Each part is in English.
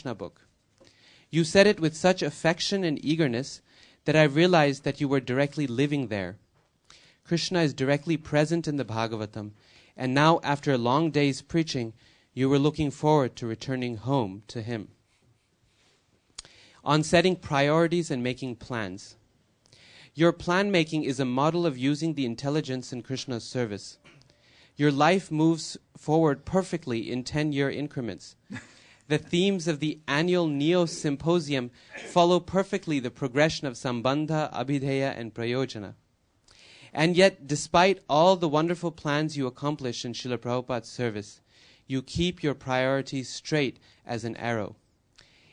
book. You said it with such affection and eagerness that I realized that you were directly living there. Krishna is directly present in the Bhagavatam, and now after a long day's preaching, you were looking forward to returning home to him. On setting priorities and making plans. Your plan making is a model of using the intelligence in Krishna's service. Your life moves forward perfectly in 10-year increments. The themes of the annual Neo Symposium follow perfectly the progression of Sambandha, Abhidheya, and Prayojana. And yet, despite all the wonderful plans you accomplish in Srila Prabhupada's service, you keep your priorities straight as an arrow.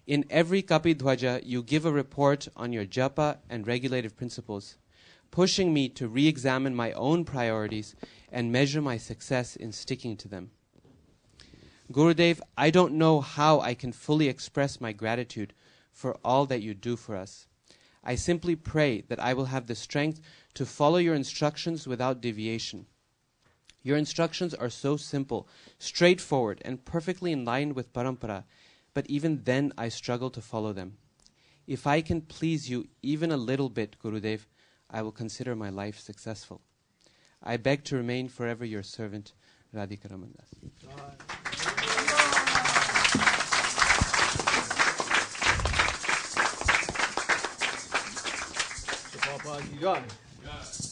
In every Kapidhwaja, you give a report on your japa and regulative principles, pushing me to re-examine my own priorities and measure my success in sticking to them. Gurudev, I don't know how I can fully express my gratitude for all that you do for us. I simply pray that I will have the strength to follow your instructions without deviation. Your instructions are so simple, straightforward, and perfectly in line with parampara, but even then I struggle to follow them. If I can please you even a little bit, Gurudev, I will consider my life successful. I beg to remain forever your servant, Radhika Ramandas.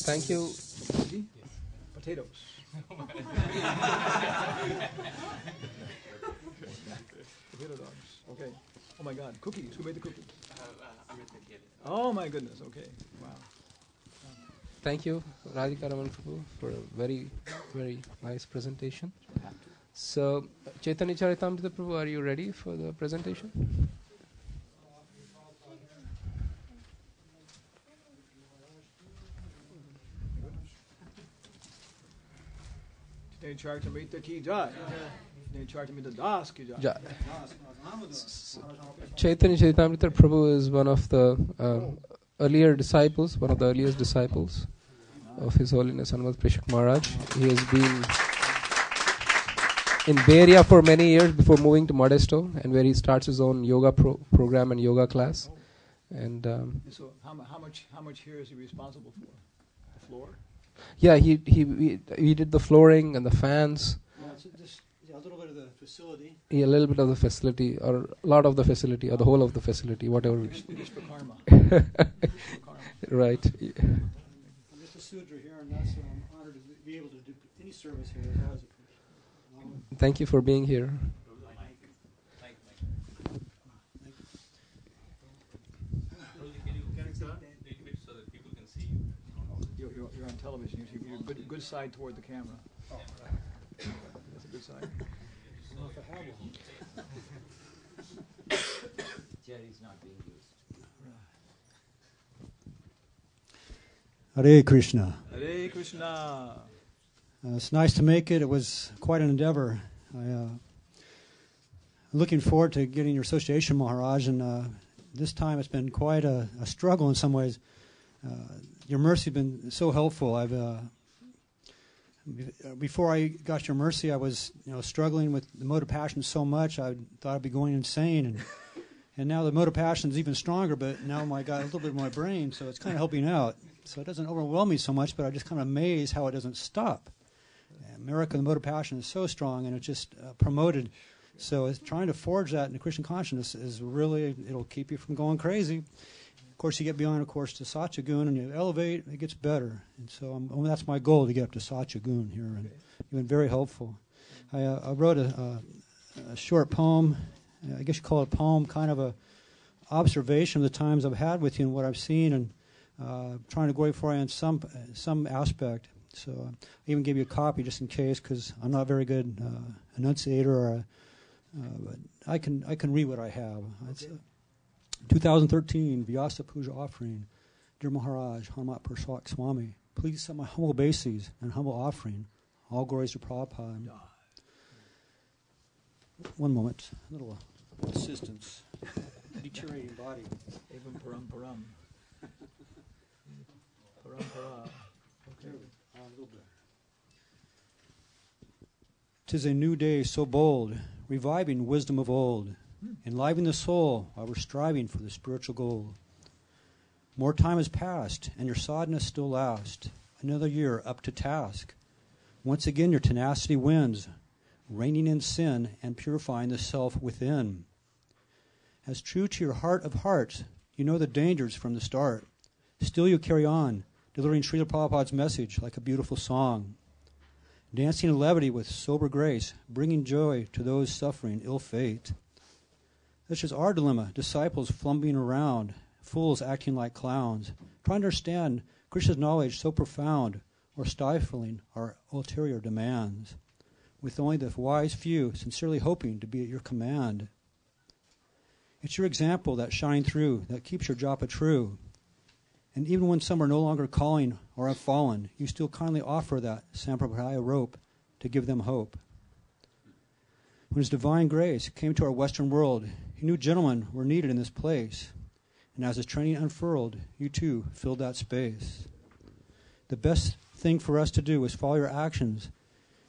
Thank you. Potatoes. Potato dogs. Okay. Oh my God. Cookies. Who made the cookies? Oh my goodness. Okay. Wow. Thank you, Radhika Raman Prabhu, for a very, very nice presentation. So, Chaitanya Charitamrita Prabhu, are you ready for the presentation? Charitamrita ki jai. Charitamrita das ki jai. Jai. Chaitanya Charitamrita Prabhu is one of the earlier disciples, one of the earliest disciples of His Holiness Hanumat Preshak Maharaj. He has been in Bay Area for many years before moving to Modesto, and where he starts his own yoga program and yoga class. And so, how much here is he responsible for? The floor? Yeah, he did the flooring and the fans. So just a little bit of the facility. Yeah, a little bit of the facility, or a lot of the facility, or the whole of the facility, whatever. We just for karma. Right. I'm just a Sudra here, and that's I'm honored to be able to do any service here. As always. Thank you for being here. You're on television. You're good side toward the camera. Oh, that's a good side. Jerry's not being used. Hare Krishna. Hare Krishna. It's nice to make it. It was quite an endeavor. I'm looking forward to getting your association, Maharaj, and this time it's been quite a struggle in some ways. Your mercy has been so helpful. Before I got your mercy, I was struggling with the mode of passion so much I thought I'd be going insane, and now the mode of passion is even stronger. But now I got a little bit of my brain, so it's kind of helping out. So it doesn't overwhelm me so much, but I'm just kind of amazed how it doesn't stop. America, the mode of passion is so strong, and it's just promoted. So it's trying to forge that in the Christian consciousness is really, it'll keep you from going crazy. Of course, you get beyond, of course, to Satyagun, and you elevate, it gets better. And so that's my goal, to get up to Satyagun here. And you've been very helpful. I wrote a short poem, I guess you call it a poem, kind of a observation of the times I've had with you and what I've seen, and trying to glorify in some aspect. So I even gave you a copy just in case, because I'm not a very good enunciator, but I can read what I have. It's 2013 Vyasa Puja offering. Dear Maharaj, Hanumat Preshak Swami, please accept my humble obeisance and humble offering. All glories to Prabhupada. One moment. A little assistance. Deteriorating body. Evam param param. Param param. Okay. A little bit. 'Tis a new day so bold, reviving wisdom of old. enliven the soul while we're striving for the spiritual goal. More time has passed, and your sadness still lasts. Another year up to task. Once again your tenacity wins, reigning in sin and purifying the self within. As true to your heart of hearts, you know the dangers from the start. Still you carry on, delivering Srila Prabhupada's message like a beautiful song. Dancing in levity with sober grace, bringing joy to those suffering ill fate. Such is our dilemma, disciples flumbing around, fools acting like clowns, trying to understand Krishna's knowledge so profound, or stifling our ulterior demands, with only the wise few sincerely hoping to be at your command. It's your example that's shining through, that keeps your japa true. And even when some are no longer calling or have fallen, you still kindly offer that sampradaya rope to give them hope. When His divine grace came to our Western world, He knew gentlemen were needed in this place. And as His training unfurled, you too filled that space. The best thing for us to do is follow your actions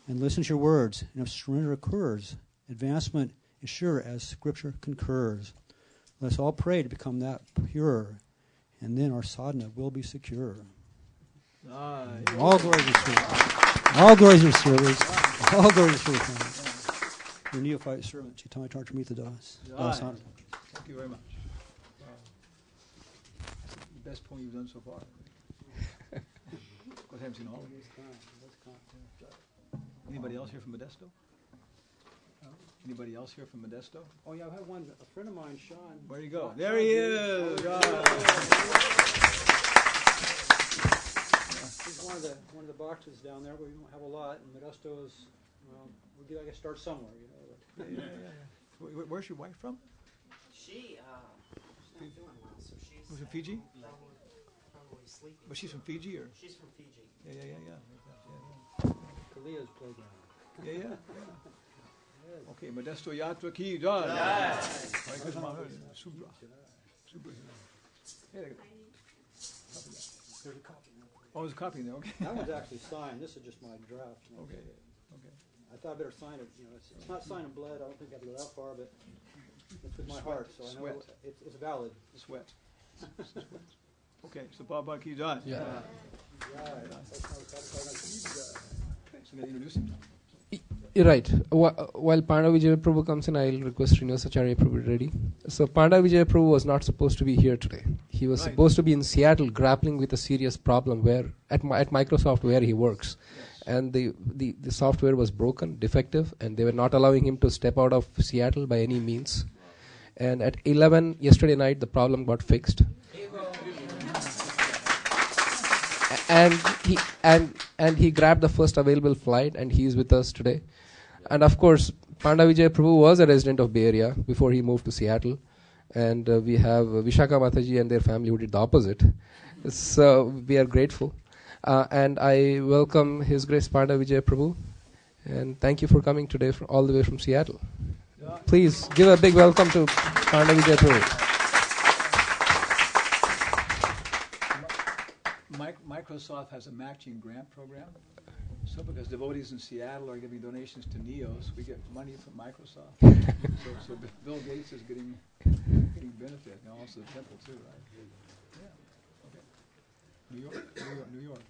and listen to your words. And if surrender occurs, advancement is sure as Scripture concurs. Let us all pray to become that pure, and then our sadhana will be secure. All glories to Sri. All glories to Sri. All glories to Sri. Your neophyte servant, Chaitanya Charitamrita Das. Thank you very much. Wow. That's the best poem you've done so far. I haven't seen all of them. Anybody else here from Modesto? Anybody else here from Modesto? Oh yeah, I have one. A friend of mine, Sean. Where you go? There he is. He's one of the boxes down there. We don't have a lot, and Modesto is, well, we gotta start somewhere, you know. Yeah. Where's your wife from? She's not doing well, so she's from Fiji? probably sleeping. But she's from Fiji, or? She's from Fiji. Yeah. Kalia's playground. Yeah. Okay, Modesto Yatra ki jai. Hare Krishna Maharaj. Subra. Hey, There's a copy now. oh, there's a copy in there. Okay. That one's actually signed. This is just my draft. Okay. I thought I better sign it. You know, it's not signed in blood. I don't think I have to go that far, but it's with my heart, so I know it's valid. Sweat. Okay, so Baba ki jai. Yeah. So I'm going to introduce him. You're right. While Panda Vijay Prabhu comes in, I'll request Srinivasacharya Prabhu to be ready. So Panda Vijay Prabhu was not supposed to be here today. He was supposed to be in Seattle grappling with a serious problem where at Microsoft where he works. Yes. And the software was broken, defective, and they were not allowing him to step out of Seattle by any means. And at 11 yesterday night, the problem got fixed. And he grabbed the first available flight, and he is with us today. And of course, Panda Vijay Prabhu was a resident of Bay Area before he moved to Seattle. And we have Vishaka Mataji and their family who did the opposite. So we are grateful. And I welcome His Grace Panda Vijay Prabhu. And thank you for coming today all the way from Seattle. Please give a big welcome to Panda Vijay Prabhu. Microsoft has a matching grant program. So because devotees in Seattle are giving donations to NEOS, we get money from Microsoft. so Bill Gates is getting benefit, and also the temple too, right? Yeah. Okay. New York.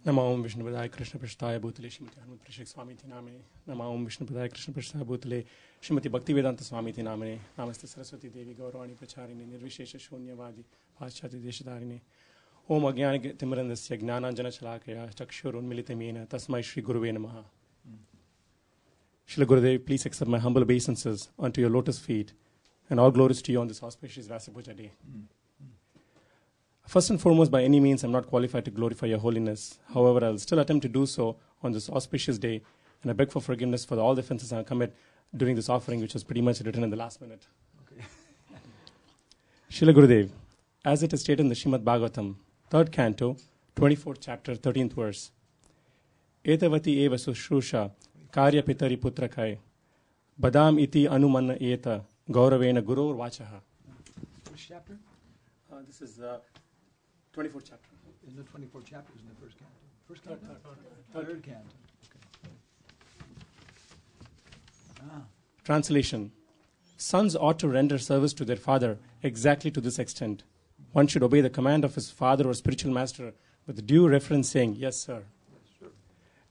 Nama Om Vishnu Padaya Krishna Prasthaya Bhutale Shrimati Hanumat Preshak Swami Ti Namane. Nama Om Vishnu Padaya Krishna Prasthaya Bhutale Shrimati Bhaktivedanta Swami Ti Namane. Namaste Saraswati Devi Gauravani Pracharini Nirvishesha Shunyavadi Paschati Deshadharini. Om Agyana Timirandasya Gnananjana Chalakaya Chakshur Unmilitamena Tasmai Shri Guruve Namaha. Srila Gurudev, please accept my humble obeisances unto your lotus feet, and all glories to you on this auspicious Vyasa Puja day. First and foremost, by any means, I'm not qualified to glorify your holiness. However, I'll still attempt to do so on this auspicious day, and I beg for forgiveness for all the offenses I commit during this offering, which was pretty much written in the last minute. Okay. Srila Gurudev, as it is stated in the Srimad Bhagavatam, 3rd canto, 24th chapter, 13th verse, Etavati eva sushrusha karya pitari putrakai badam iti anumanna eta gauravena gurur vachaha. Which chapter? This is 24th chapter. In the 24 chapters in the first canto. First canto? Third canto. Okay. Translation. Sons ought to render service to their father exactly to this extent. One should obey the command of his father or spiritual master with due reference, saying, "Yes, sir."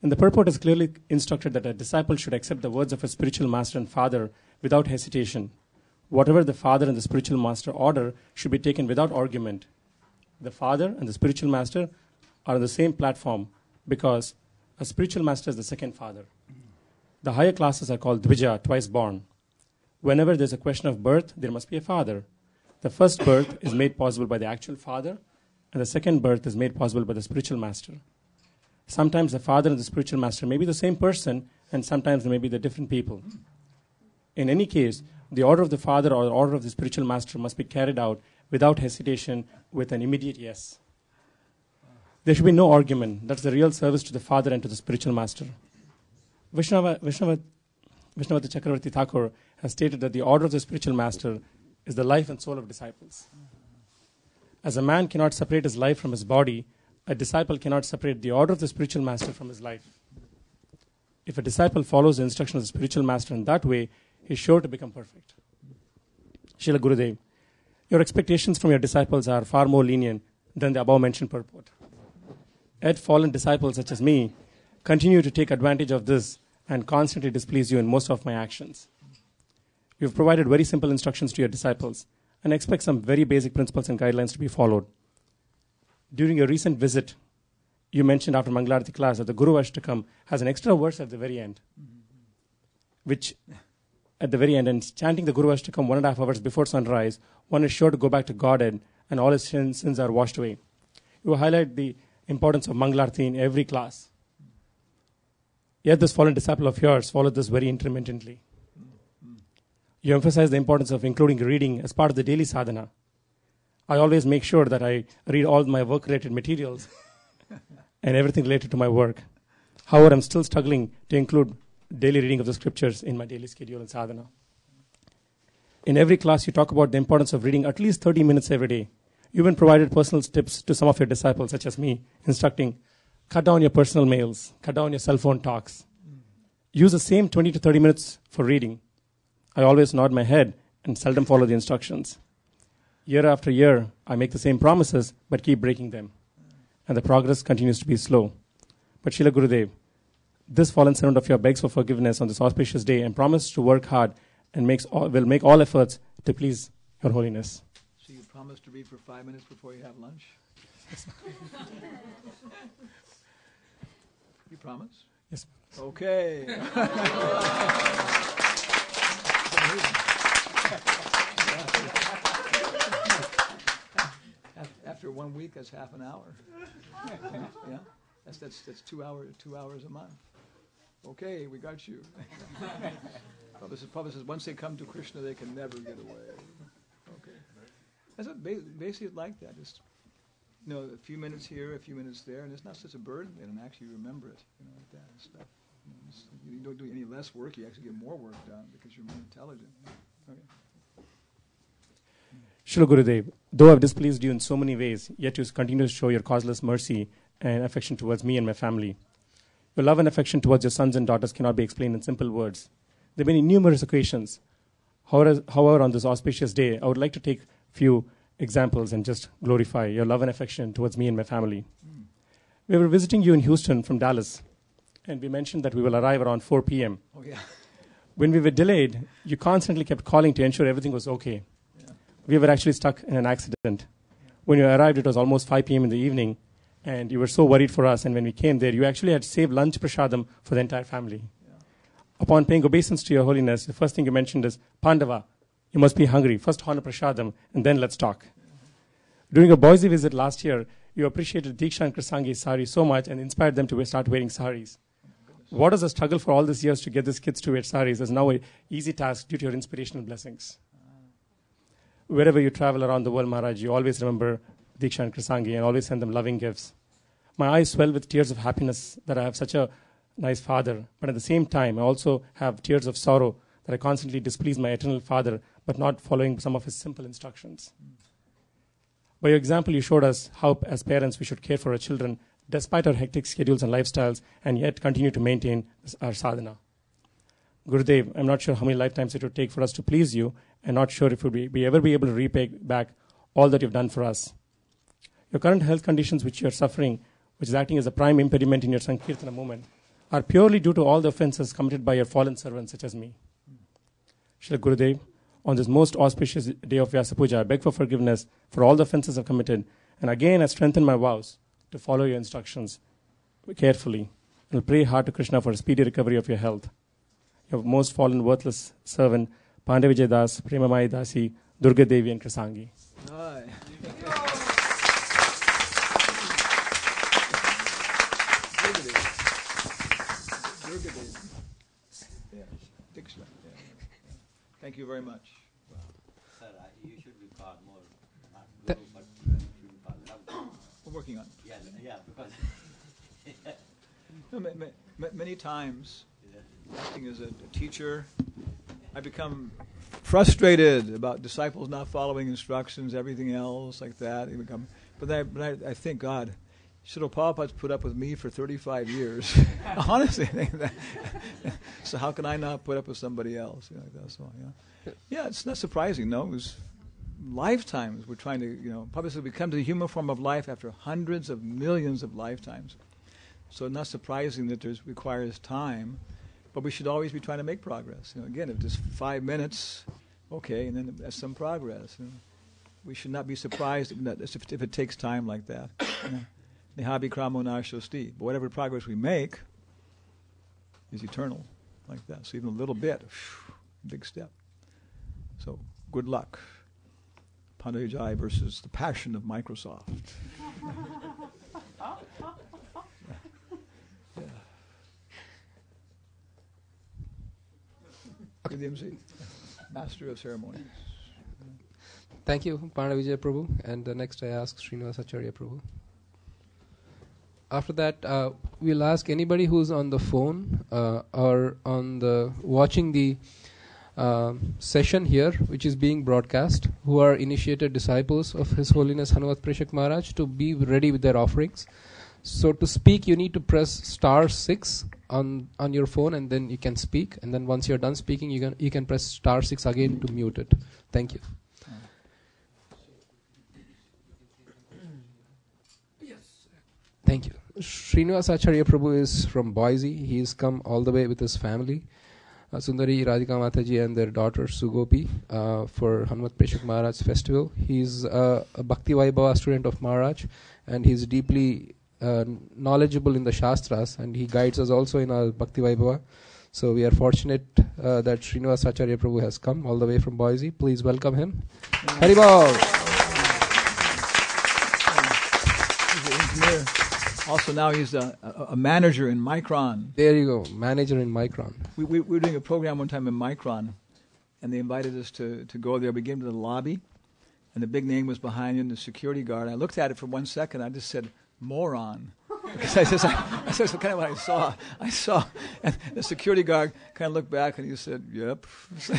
And the purport is clearly instructed that a disciple should accept the words of his spiritual master and father without hesitation. Whatever the father and the spiritual master order should be taken without argument. The father and the spiritual master are on the same platform because a spiritual master is the second father. The higher classes are called Dvija, twice born. Whenever there's a question of birth, there must be a father. The first birth is made possible by the actual father, and the second birth is made possible by the spiritual master. Sometimes the father and the spiritual master may be the same person, and sometimes they may be the different people. In any case, the order of the father or the order of the spiritual master must be carried out without hesitation with an immediate yes. There should be no argument. That's the real service to the father and to the spiritual master. Vishnavata Chakravarti Thakur has stated that the order of the spiritual master is the life and soul of disciples. As a man cannot separate his life from his body, a disciple cannot separate the order of the spiritual master from his life. If a disciple follows the instruction of the spiritual master in that way, he is sure to become perfect. Srila Gurudev, your expectations from your disciples are far more lenient than the above-mentioned purport. Yet fallen disciples such as me continue to take advantage of this and constantly displease you in most of my actions. You have provided very simple instructions to your disciples and expect some very basic principles and guidelines to be followed. During your recent visit, you mentioned after Mangalarati class that the Guru Ashtakam has an extra verse at the very end, which at the very end, and chanting the Guru Ashtakam 1.5 hours before sunrise, one is sure to go back to Godhead and all his sins are washed away. You highlight the importance of Mangalarati in every class. Yet this fallen disciple of yours followed this very intermittently. You emphasize the importance of including reading as part of the daily sadhana. I always make sure that I read all my work-related materials and everything related to my work. However, I'm still struggling to include daily reading of the scriptures in my daily schedule and sadhana. In every class, you talk about the importance of reading at least 30 minutes every day. You even provided personal tips to some of your disciples, such as me, instructing, cut down your personal mails, cut down your cell phone talks. Use the same 20 to 30 minutes for reading. I always nod my head and seldom follow the instructions. Year after year, I make the same promises, but keep breaking them. And the progress continues to be slow. But Srila Gurudev, this fallen servant of yours begs for forgiveness on this auspicious day and promises to work hard and will make all efforts to please Your Holiness. So you promise to read for 5 minutes before you have lunch? You promise? Yes. Okay. After 1 week, that's half an hour. Yeah, that's 2 hours a month. Okay, we got you. Prabhupada says once they come to Krishna, they can never get away. Okay, that's basically like that. It's a few minutes here, a few minutes there, and it's not such a burden. And actually remember it, like that and stuff. You don't do any less work; you actually get more work done because you're more intelligent. Okay. Srila Gurudev, though I've displeased you in so many ways, yet you continue to show your causeless mercy and affection towards me and my family. Your love and affection towards your sons and daughters cannot be explained in simple words. There have been numerous occasions. However, on this auspicious day, I would like to take a few examples and just glorify your love and affection towards me and my family. We were visiting you in Houston from Dallas, and we mentioned that we will arrive around 4 p.m. Oh, yeah. When we were delayed, you constantly kept calling to ensure everything was okay. We were actually stuck in an accident. When you arrived, it was almost 5 p.m. in the evening, and you were so worried for us. And when we came there, you actually had saved lunch prasadam for the entire family. Yeah. Upon paying obeisance to Your Holiness, the first thing you mentioned is, Pandava, you must be hungry. First honor prasadam, and then let's talk. During a Boise visit last year, you appreciated Diksha and Krisangi's sari so much and inspired them to start wearing saris. What is the struggle for all these years to get these kids to wear saris is now an easy task due to your inspirational blessings. Wherever you travel around the world, Maharaj, you always remember Diksha and Krisangi and always send them loving gifts. My eyes swell with tears of happiness that I have such a nice father, but at the same time, I also have tears of sorrow that I constantly displease my eternal father, but not following some of his simple instructions. By your example, you showed us how, as parents, we should care for our children despite our hectic schedules and lifestyles, and yet continue to maintain our sadhana. Gurudev, I'm not sure how many lifetimes it would take for us to please you, and not sure if we ever be able to repay back all that you've done for us. Your current health conditions which you're suffering, which is acting as a prime impediment in your Sankirtana movement, are purely due to all the offenses committed by your fallen servants such as me. Srila Gurudev, on this most auspicious day of Vyasa Puja, I beg for forgiveness for all the offenses I've committed, and again I strengthen my vows to follow your instructions carefully, and will pray hard to Krishna for a speedy recovery of your health. Your most fallen, worthless servant, Pandavijay Das, Premamai Dasi, Durga Devi, and Krisangi. Aye. Thank you very much. Sir, you should be called more, not Th- Guru, but you should be called Love. We're working on it. Yeah, because No, many times, acting as a teacher, I become frustrated about disciples not following instructions, everything else like that. But I think, God, Srila Prabhupada's put up with me for 35 years. Honestly, I think that. So how can I not put up with somebody else? Like that. So, yeah, it's not surprising. No, it was lifetimes. We're trying to, Prabhupada, we come to the human form of life after hundreds of millions of lifetimes. So not surprising that it requires time, but we should always be trying to make progress. Again, if just 5 minutes, okay, and then that's some progress. We should not be surprised if it takes time like that. Nihabi kramo narshosti. But whatever progress we make is eternal, like that. So even a little bit, big step. So good luck. Pandavijay versus the passion of Microsoft. Good MC, Master of Ceremonies. Thank you, Pandavijay Prabhu. And next I ask Srinivas Acharya Prabhu. After that, we'll ask anybody who's on the phone or on the watching the session here, which is being broadcast, who are initiated disciples of His Holiness Hanumat Preshak Maharaj, to be ready with their offerings. So to speak, you need to press *6 on your phone, and then you can speak. And then once you're done speaking, you can press *6 again to mute it. Thank you. Thank you. Srinivas Acharya Prabhu is from Boise. He has come all the way with his family, Sundari Radhika Mataji and their daughter Sugopi, for Hanumat Preshak Maharaj festival. He's a Bhakti Vaibhava student of Maharaj, and he's deeply knowledgeable in the Shastras, and he guides us also in our Bhakti Vaibhava. So we are fortunate that Srinivas Acharya Prabhu has come all the way from Boise. Please welcome him. Haribol! He's an engineer. Also now he's a manager in Micron. There you go, manager in Micron. We were doing a program one time in Micron, and they invited us to go there. We came to the lobby, and the big name was behind you, and the security guard. I looked at it for 1 second. I just said, moron. Because I said kind of what I saw, and the security guard kind of looked back, and he said, yep. So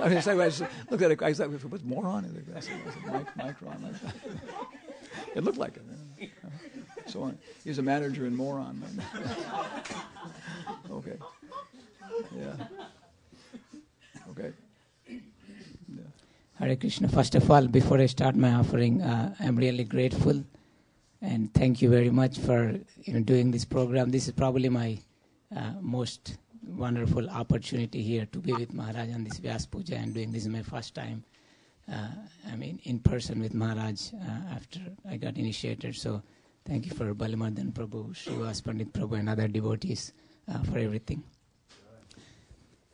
I just looked at it. I said, what's moron? I said, Micron. It looked like it. So he's a manager in Moron. Okay. Yeah. Okay. Yeah. Hare Krishna. First of all, before I start my offering, I'm really grateful, and thank you very much for doing this program. This is probably my most wonderful opportunity here to be with Maharaj on this Vyasa Puja, and doing this is my first time. In person with Maharaj after I got initiated. So thank you for Balimardan Prabhu, Srivas Pandit Prabhu, and other devotees for everything.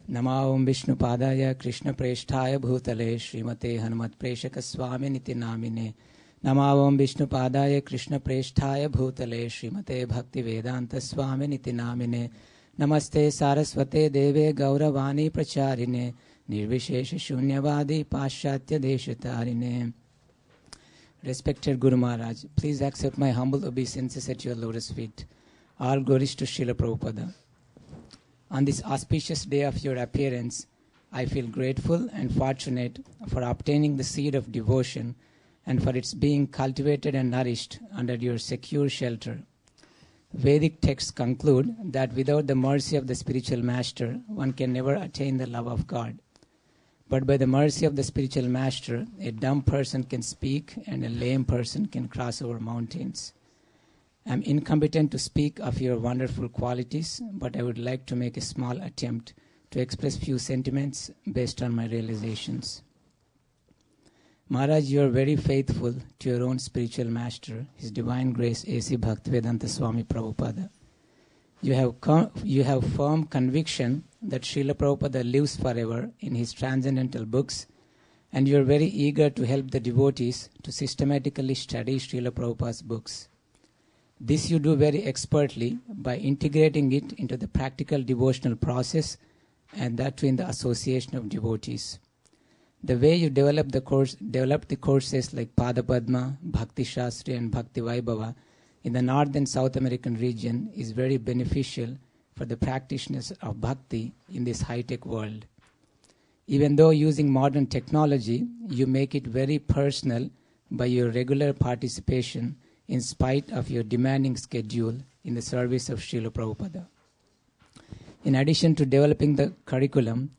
Namo Vishnu Padaya Krishna Presthaya Bhutale Srimate Hanumat Preshak Swami Niti Namine. Namo Vishnu Padaya Krishna Presthaya Bhutale Srimate Bhakti Vedanta Swami Niti Namine. Namaste Saraswate Deve Gauravani Pracharine. Nirvishesha Shunyavadi Paschatya Deshatarine. Respected Guru Maharaj, please accept my humble obeisances at your lotus feet. All glories to Srila Prabhupada. On this auspicious day of your appearance, I feel grateful and fortunate for obtaining the seed of devotion and for its being cultivated and nourished under your secure shelter. Vedic texts conclude that without the mercy of the spiritual master, one can never attain the love of God. But by the mercy of the spiritual master, a dumb person can speak and a lame person can cross over mountains. I am incompetent to speak of your wonderful qualities, but I would like to make a small attempt to express few sentiments based on my realizations. Maharaj, you are very faithful to your own spiritual master, His Divine Grace A.C. Bhaktivedanta Swami Prabhupada. You have firm conviction that Srila Prabhupada lives forever in his transcendental books, and you are very eager to help the devotees to systematically study Srila Prabhupada's books. This you do very expertly by integrating it into the practical devotional process, and that too in the association of devotees. The way you developed the courses like Padapadma, Bhakti Shastri and Bhakti Vaibhava in the North and South American region is very beneficial for the practitioners of bhakti in this high-tech world. Even though using modern technology, you make it very personal by your regular participation in spite of your demanding schedule in the service of Srila Prabhupada. In addition to developing the curriculum,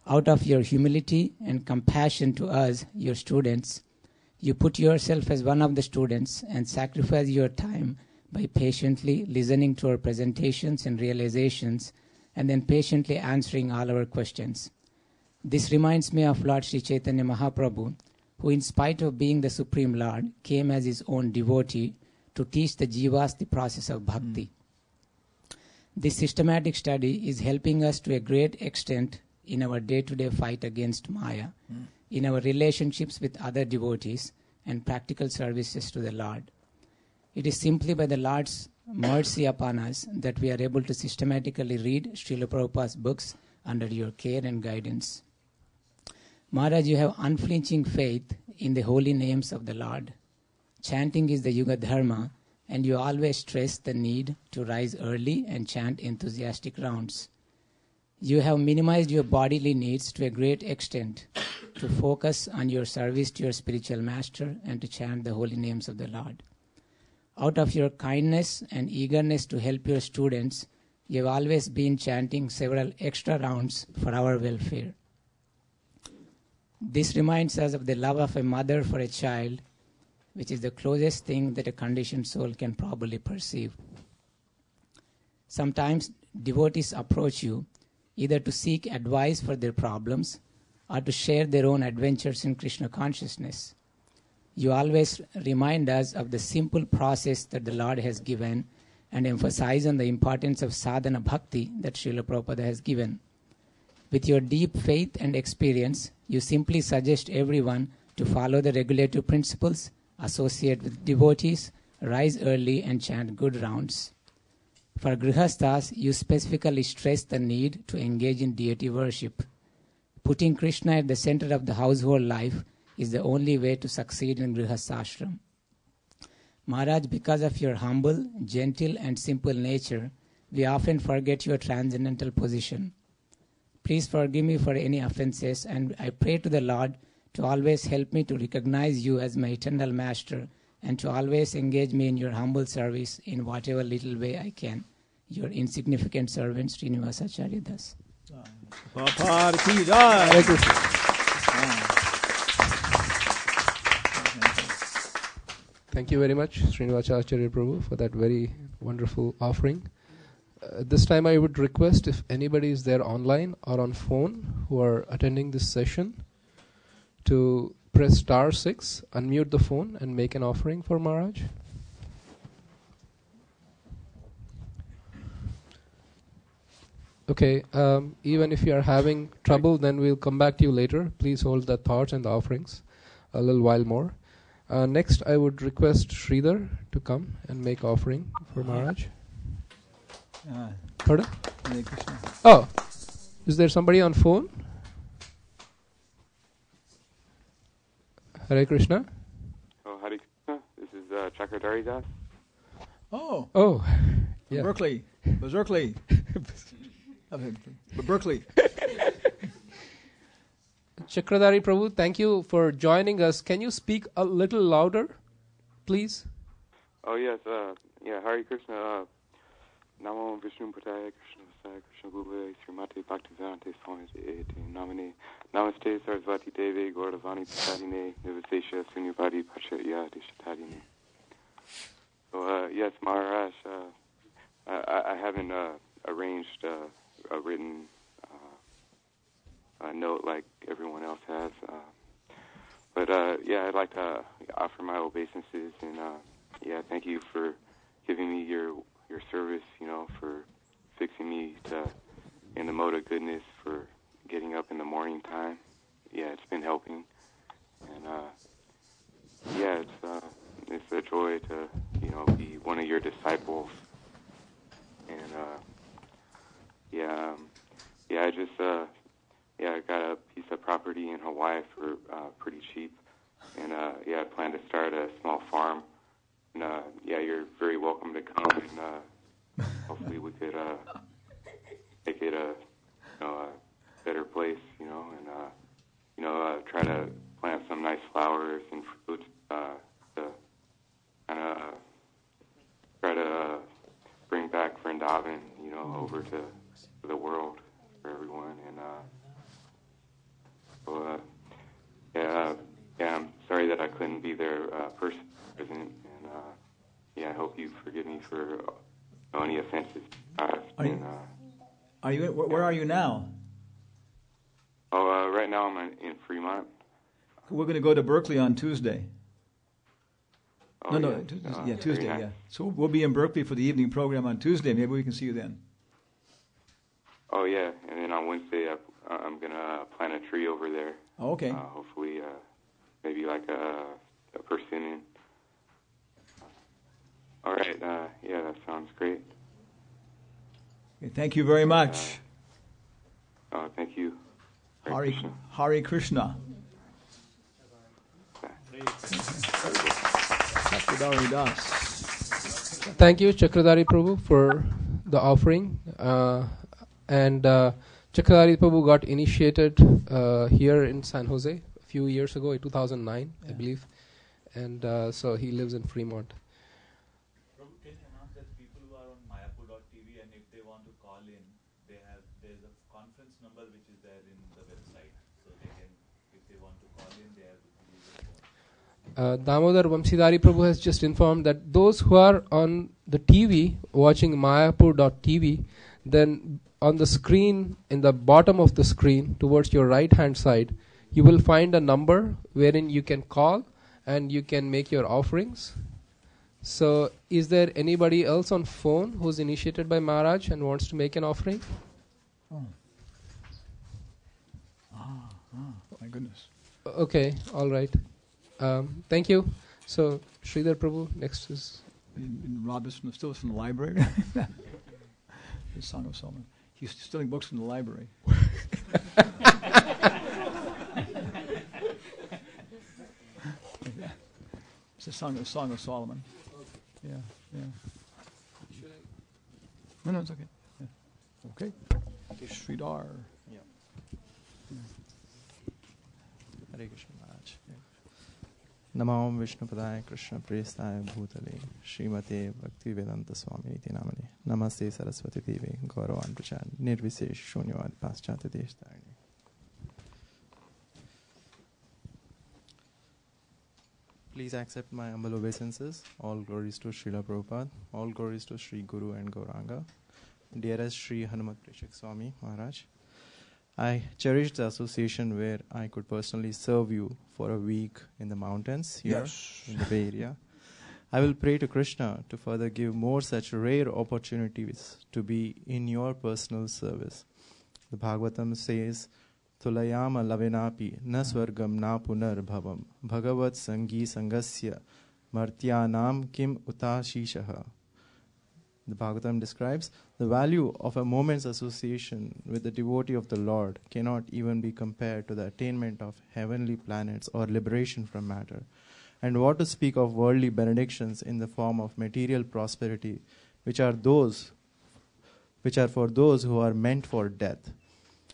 out of your humility and compassion to us, your students, you put yourself as one of the students and sacrifice your time by patiently listening to our presentations and realizations and then patiently answering all our questions. This reminds me of Lord Sri Chaitanya Mahaprabhu, who in spite of being the Supreme Lord, came as his own devotee to teach the jivas the process of bhakti. This systematic study is helping us to a great extent in our day-to-day fight against Maya, in our relationships with other devotees, and practical services to the Lord. It is simply by the Lord's mercy upon us that we are able to systematically read Srila Prabhupada's books under your care and guidance. Maharaj, you have unflinching faith in the holy names of the Lord. Chanting is the Yuga Dharma, and you always stress the need to rise early and chant enthusiastic rounds. You have minimized your bodily needs to a great extent to focus on your service to your spiritual master and to chant the holy names of the Lord. Out of your kindness and eagerness to help your students, you have always been chanting several extra rounds for our welfare. This reminds us of the love of a mother for a child, which is the closest thing that a conditioned soul can probably perceive. Sometimes devotees approach you either to seek advice for their problems or to share their own adventures in Krishna consciousness. You always remind us of the simple process that the Lord has given and emphasize on the importance of sadhana bhakti that Srila Prabhupada has given. With your deep faith and experience, you simply suggest everyone to follow the regulative principles, associate with devotees, rise early and chant good rounds. For Grihasthas, you specifically stress the need to engage in deity worship. Putting Krishna at the center of the household life is the only way to succeed in Grihasthashram. Maharaj, because of your humble, gentle and simple nature, we often forget your transcendental position. Please forgive me for any offenses, and I pray to the Lord to always help me to recognize you as my eternal master and to always engage me in your humble service in whatever little way I can. Your insignificant servant, Srinivasa Acharya Das. Thank you very much, Srinivasa Acharya Prabhu, for that very wonderful offering. This time I would request if anybody is there online or on phone who are attending this session to press star 6, unmute the phone and make an offering for Maharaj. Okay, even if you are having trouble, then we'll come back to you later. Please hold the thoughts and the offerings a little while more. Next, I would request Sridhar to come and make offering for Maharaj. Pardon? Hare Krishna. Oh, is there somebody on phone? Hare Krishna. Oh, Hare Krishna. This is Chakradhari Das. Oh, yeah. Berkeley. Berkeley. Berkeley. Chakradhari Prabhu, thank you for joining us. Can you speak a little louder, please? Oh, yes. Hare Krishna. Namo Vishnu Padaya Krishna Vasaya Krishna Gule Srimati Bhaktivedanta Swami Iti Namane Namaste Sarasvati Devi Gauravani Pratadine Nivasesha Sunyavadi Pachaya Dishatadine. So, yes, Maharaj, I haven't arranged a written note like everyone else has. But I'd like to offer my obeisances and, thank you for giving me your service, for fixing me in the mode of goodness, for getting up in the morning time. Yeah, it's been helping. And, it's a joy to, be one of your disciples. And, I got a piece of property in Hawaii for pretty cheap. And, I plan to start a small farm. And, you're very welcome to come, and hopefully we could make it a better place, and try to plant some nice flowers and fruits to kind of try to bring back Vrindavan, over to the world for everyone. And I'm sorry that I couldn't be there present. And I hope you forgive me for any offenses. Where are you now? Right now I'm in Fremont. We're going to go to Berkeley on Tuesday. Tuesday, nice. yeah. So we'll be in Berkeley for the evening program on Tuesday. Maybe we can see you then. Oh, yeah, and then on Wednesday I'm going to plant a tree over there. Oh, okay. Hopefully maybe like a persimmon. All right, that sounds great. Okay, thank you very much. Thank you. Hare Krishna. Thank you, Chakradhari Prabhu, for the offering. And Chakradhari Prabhu got initiated here in San Jose a few years ago, in 2009, I believe. And so he lives in Fremont. Prabhu, can you announce that people who are on mayapur.tv, and if they want to call in, there's a conference number which is there in the website. So they can, if they want to call in, they have to use the phone. Damodar Vamsidhari Prabhu has just informed that those who are on the TV watching mayapur.tv, then on the screen, in the bottom of the screen towards your right hand side, you will find a number wherein you can call and you can make your offerings. So is there anybody else on phone who's initiated by Maharaj and wants to make an offering? Oh. My goodness. Okay, all right. Thank you. So Sridhar Prabhu, next is... Rob is still from the library. The Song of Solomon. He's stealing books from the library. It's the Song of Solomon. Yeah. No, it's okay. Yeah. Okay. Sridhar. Yeah. Hare Krishna Maharaj. Namo Vishnu Padaya Krishna Prestaya Bhutale Srimate Bhaktivedanta Swami Iti Namane Namaste Saraswati Devi Gauravan Prachad Nirvisesh Shunyavad Paschata Deshtarni. Please accept my humble obeisances. All glories to Srila Prabhupada. All glories to Sri Guru and Gauranga. Dearest Sri Hanumat Preshak Swami Maharaj, I cherish the association where I could personally serve you for a week in the mountains here in the Bay Area. I will pray to Krishna to further give more such rare opportunities to be in your personal service. The Bhagavatam says, Tulayama lavenapi na swargam na punar bhavam bhagavat sangi sangasya martyanam kim utashishaha. The Bhagavatam describes the value of a moment's association with the devotee of the Lord cannot even be compared to the attainment of heavenly planets or liberation from matter. And what to speak of worldly benedictions in the form of material prosperity, which are for those who are meant for death.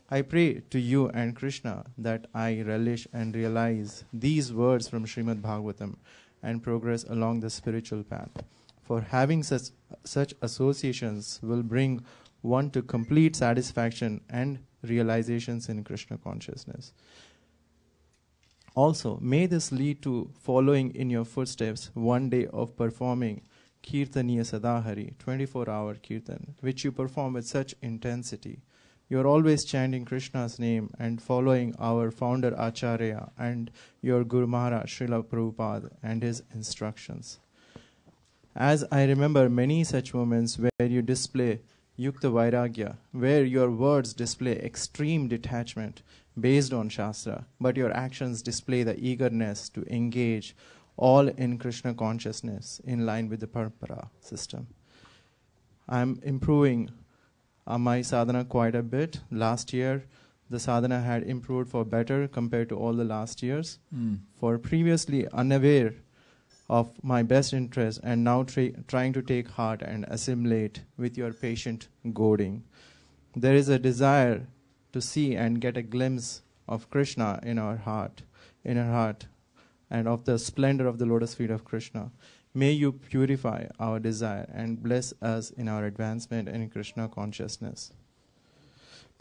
I pray to you and Krishna that I relish and realize these words from Srimad Bhagavatam and progress along the spiritual path. For having such associations will bring one to complete satisfaction and realizations in Krishna consciousness. Also, may this lead to following in your footsteps one day of performing Kirtaniya Sadahari, 24-hour Kirtan, which you perform with such intensity. You are always chanting Krishna's name and following our founder Acharya and your Guru Maharaj Srila Prabhupada and his instructions. As I remember many such moments where you display Yukta Vairagya, where your words display extreme detachment based on Shastra, but your actions display the eagerness to engage all in Krishna consciousness in line with the Parampara system. I am improving my sadhana quite a bit. Last year, the sadhana had improved for better compared to all the last years. For previously unaware of my best interest and now trying to take heart and assimilate with your patient goading. There is a desire to see and get a glimpse of Krishna in our heart, and of the splendor of the lotus feet of Krishna. May you purify our desire and bless us in our advancement in Krishna consciousness.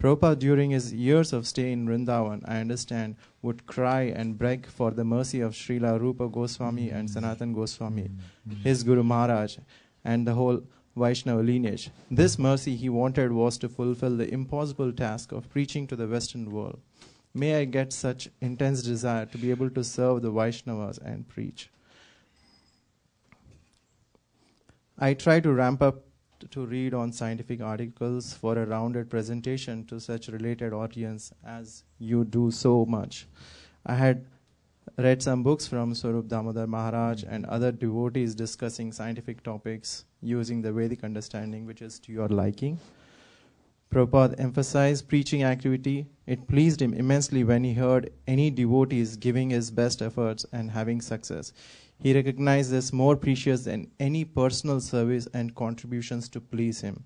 Prabhupada, during his years of stay in Vrindavan, I understand, would cry and beg for the mercy of Srila Rupa Goswami and Sanatan Goswami, his Guru Maharaj, and the whole Vaishnava lineage. This mercy he wanted was to fulfill the impossible task of preaching to the Western world. May I get such intense desire to be able to serve the Vaishnavas and preach. I try to ramp up to read on scientific articles for a rounded presentation to such related audience as you do so much. I had read some books from Swarup Damodar Maharaj and other devotees discussing scientific topics using the Vedic understanding, which is to your liking. Prabhupada emphasized preaching activity. It pleased him immensely when he heard any devotees giving his best efforts and having success. He recognized this more precious than any personal service and contributions to please him.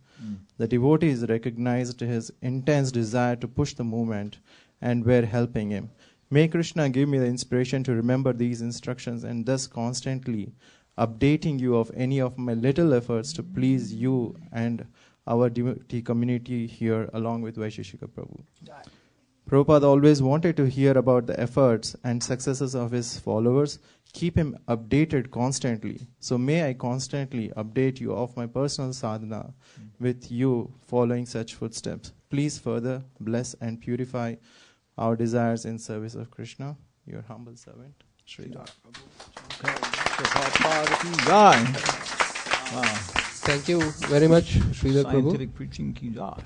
The devotees recognized his intense desire to push the movement and were helping him. May Krishna give me the inspiration to remember these instructions and thus constantly updating you of any of my little efforts to please you and our devotee community here along with Vaisheshika Prabhu. Prabhupada always wanted to hear about the efforts and successes of his followers. Keep him updated constantly. So may I constantly update you of my personal sadhana with you following such footsteps. Please further bless and purify our desires in service of Krishna. Your humble servant, Sri Ram. Thank you very much, Sridhar Prabhu. Scientific preaching ki jai.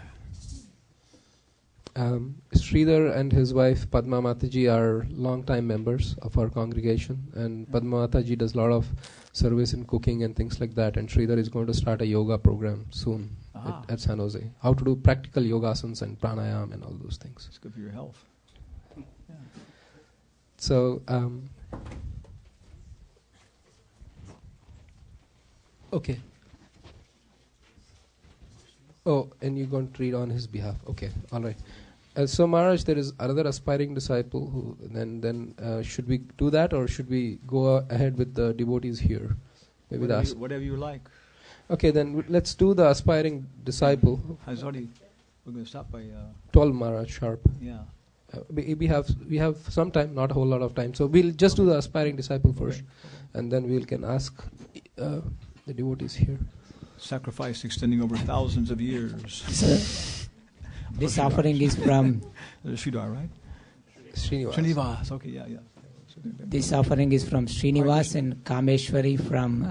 Sridhar and his wife Padma Mataji are long-time members of our congregation, and Padma Mataji does a lot of service in cooking and things like that, and Sridhar is going to start a yoga program soon at San Jose. How to do practical yogasans and pranayam and all those things. It's good for your health. Yeah. So, okay. Oh, and you're going to read on his behalf. Okay, all right. So Maharaj, there is another aspiring disciple who then should we do that or should we go ahead with the devotees here? Maybe whatever you like. Okay, then let's do the aspiring disciple. We're going to stop by 12 Maharaj sharp. Yeah. We have some time, not a whole lot of time. So we'll just do the aspiring disciple first, and then we can ask the devotees here. Sacrifice extending over thousands of years. This offering is from Sridhar, right? Srinivas. Okay, yeah. This offering is from Srinivas and Kameshwari from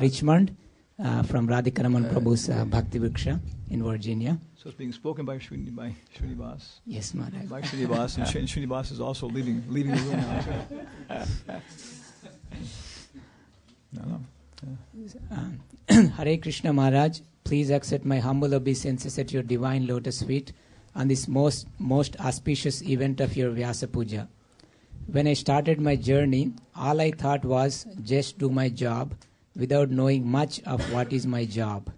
Richmond, from Radhikaraman Prabhu's Bhakti Vriksha in Virginia. So it's being spoken by Srinivas. Yes, Maharaj. By Srinivas, and Srinivas is also leaving the room now. No. Hare Krishna Maharaj, please accept my humble obeisances at your divine lotus feet on this most auspicious event of your Vyasa Puja. When I started my journey, all I thought was just do my job without knowing much of what is my job.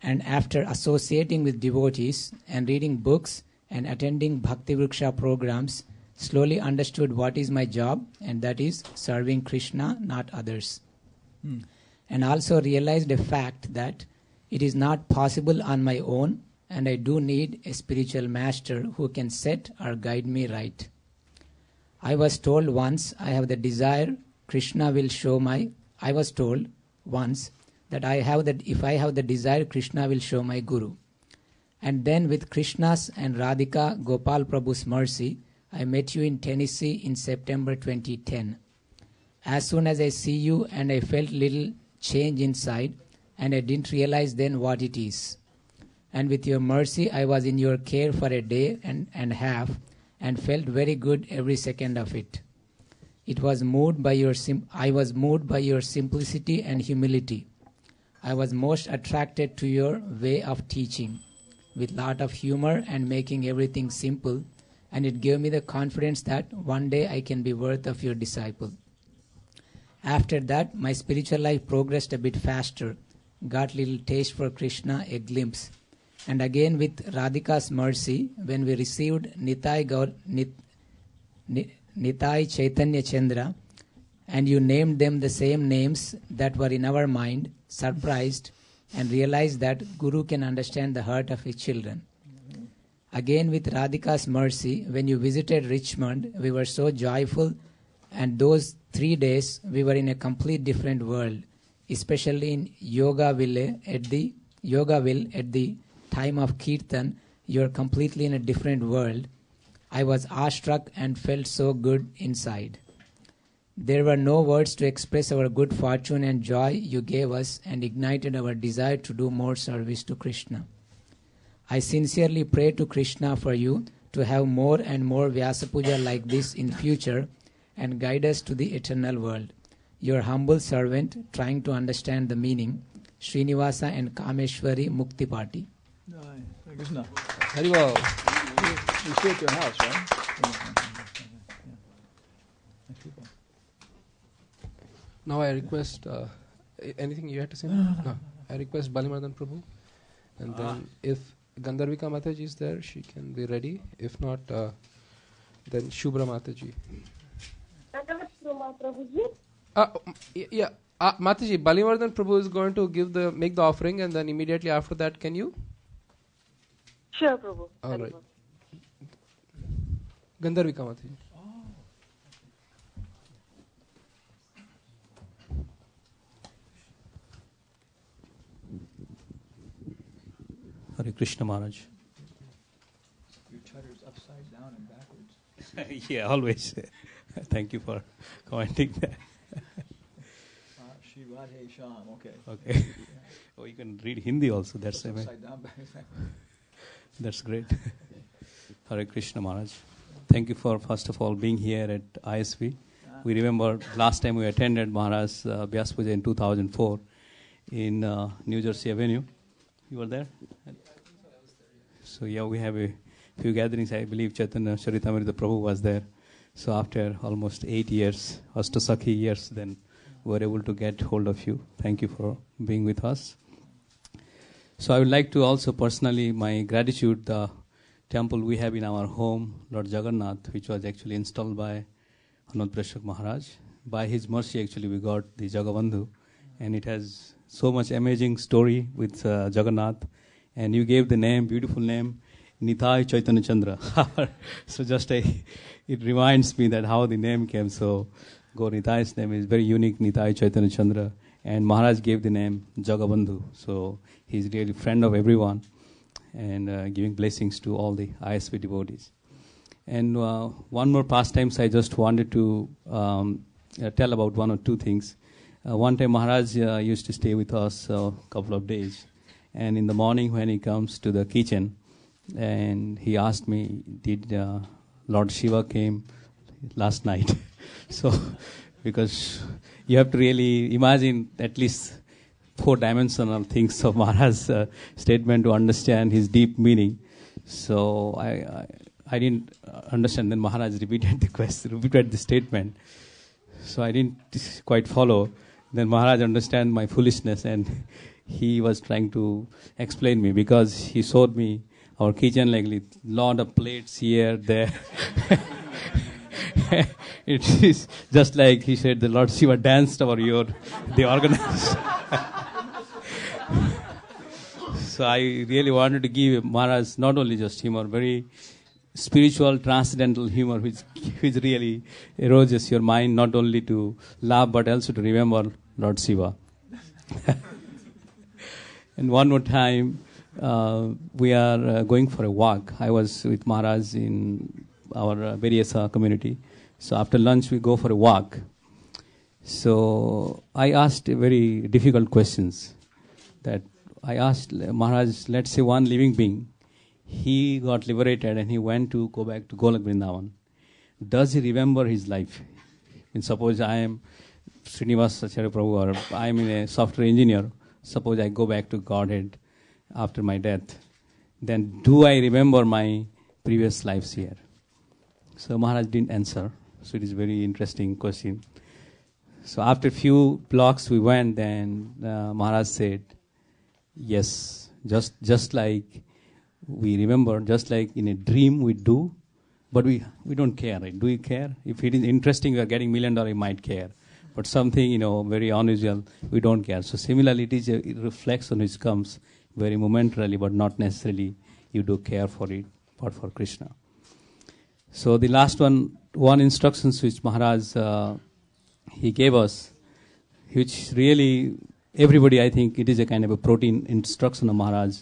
And after associating with devotees and reading books and attending Bhakti Vriksha programs, slowly understood what is my job, and that is serving Krishna, not others. And also realized a fact that it is not possible on my own, and I do need a spiritual master who can set or guide me right. I was told once I have the desire, Krishna will show my... I was told once that if I have the desire, Krishna will show my Guru. And then with Krishna's and Radhika Gopal Prabhu's mercy, I met you in Tennessee in September 2010. As soon as I see you, and I felt little change inside, and I didn't realize then what it is. And with your mercy, I was in your care for a day and a half, and felt very good every second of it. I was moved by your simplicity and humility. I was most attracted to your way of teaching, with lot of humor and making everything simple, and it gave me the confidence that one day I can be worth of your disciple. After that, my spiritual life progressed a bit faster, got little taste for Krishna, a glimpse. And again with Radhika's mercy, when we received Nitai Chaitanya Chandra, and you named them the same names that were in our mind, surprised, and realized that Guru can understand the heart of his children. Again with Radhika's mercy, when you visited Richmond, we were so joyful, and those 3 days we were in a complete different world, especially in Yogaville at the time of Kirtan. You are completely in a different world. I was awestruck and felt so good inside. There were no words to express our good fortune and joy you gave us, and ignited our desire to do more service to Krishna. I sincerely pray to Krishna for you to have more and more Vyasa Puja like this in future, and guide us to the eternal world. Your humble servant, trying to understand the meaning, Srinivasa and Kameshwari Mukti Party. Krishna. Very well. We stay at your house, right? Now I request, anything you had to say? No. I request Balimardan Prabhu. And then if Gandharvika Mataji is there, she can be ready. If not, then Shubhra Mataji. Mataji, Balimardan Prabhu is going to make the offering, and then immediately after that, can you? Sure, Prabhu. All right. Gandharvika Mataji. Hare Krishna Maharaj. Your chutter's upside down and backwards. Yeah, always. Thank you for commenting that. Shri Radhe Sham, okay. Okay. Oh, you can read Hindi also. That's upside down, backwards. That's great. Hare Krishna Maharaj. Thank you for, first of all, being here at ISV. We remember last time we attended Maharaj's Vyasa Puja in 2004 in New Jersey Avenue. You were there? So yeah, we have a few gatherings. I believe Chaitanya Charitamrita Prabhu was there. So after almost 8 years, Astasakhi years, then we were able to get hold of you. Thank you for being with us. So I would like to also personally, my gratitude, the temple we have in our home, Lord Jagannath, which was actually installed by Hanumat Preshak Maharaj. By his mercy, actually, we got the Jagabandhu. And it has so much amazing story with Jagannath. And you gave the name, beautiful name, Nitai Chaitanya Chandra. So just it reminds me that how the name came. So Gaur Nitai's name is very unique, Nitai Chaitanya Chandra. And Maharaj gave the name Jagabandhu. So he's really friend of everyone and giving blessings to all the ISV devotees. And one more pastimes I just wanted to tell about one or two things. One time Maharaj used to stay with us a couple of days. And in the morning when he comes to the kitchen, and he asked me, did Lord Shiva came last night? So, because you have to really imagine at least 4-dimensional things of Maharaj's statement to understand his deep meaning. So I didn't understand. Then Maharaj repeated the question, repeated the statement. So I didn't quite follow. Then Maharaj understand my foolishness, and he was trying to explain me because he showed me our kitchen, like lot of plates here, there. It is just like he said, the Lord Shiva danced over the organized. So I really wanted to give Maharaj not only just humor, very spiritual, transcendental humor, which really erodes your mind, not only to laugh, but also to remember Lord Shiva. And one more time, we are going for a walk. I was with Maharaj in our Vyasa community. So after lunch, we go for a walk. So I asked very difficult questions. That I asked Maharaj, let's say one living being, he got liberated and he went to go back to Golak Vrindavan. Does he remember his life? And suppose I am Srinivas Acharya Prabhu, or I am a software engineer. Suppose I go back to Godhead after my death. Then do I remember my previous lives here? So Maharaj didn't answer. So it is a very interesting question. So after a few blocks we went, then Maharaj said, yes, just like we remember, just like in a dream we do, but we don't care, right? Do we care? If it is interesting, we are getting $1 million, we might care. But something, very unusual, we don't care. So similarly, it is a reflection which comes very momentarily, but not necessarily you do care for it, but for Krishna. So the last one instructions which Maharaj, he gave us, which really, everybody, I think it is a kind of a protein instruction of Maharaj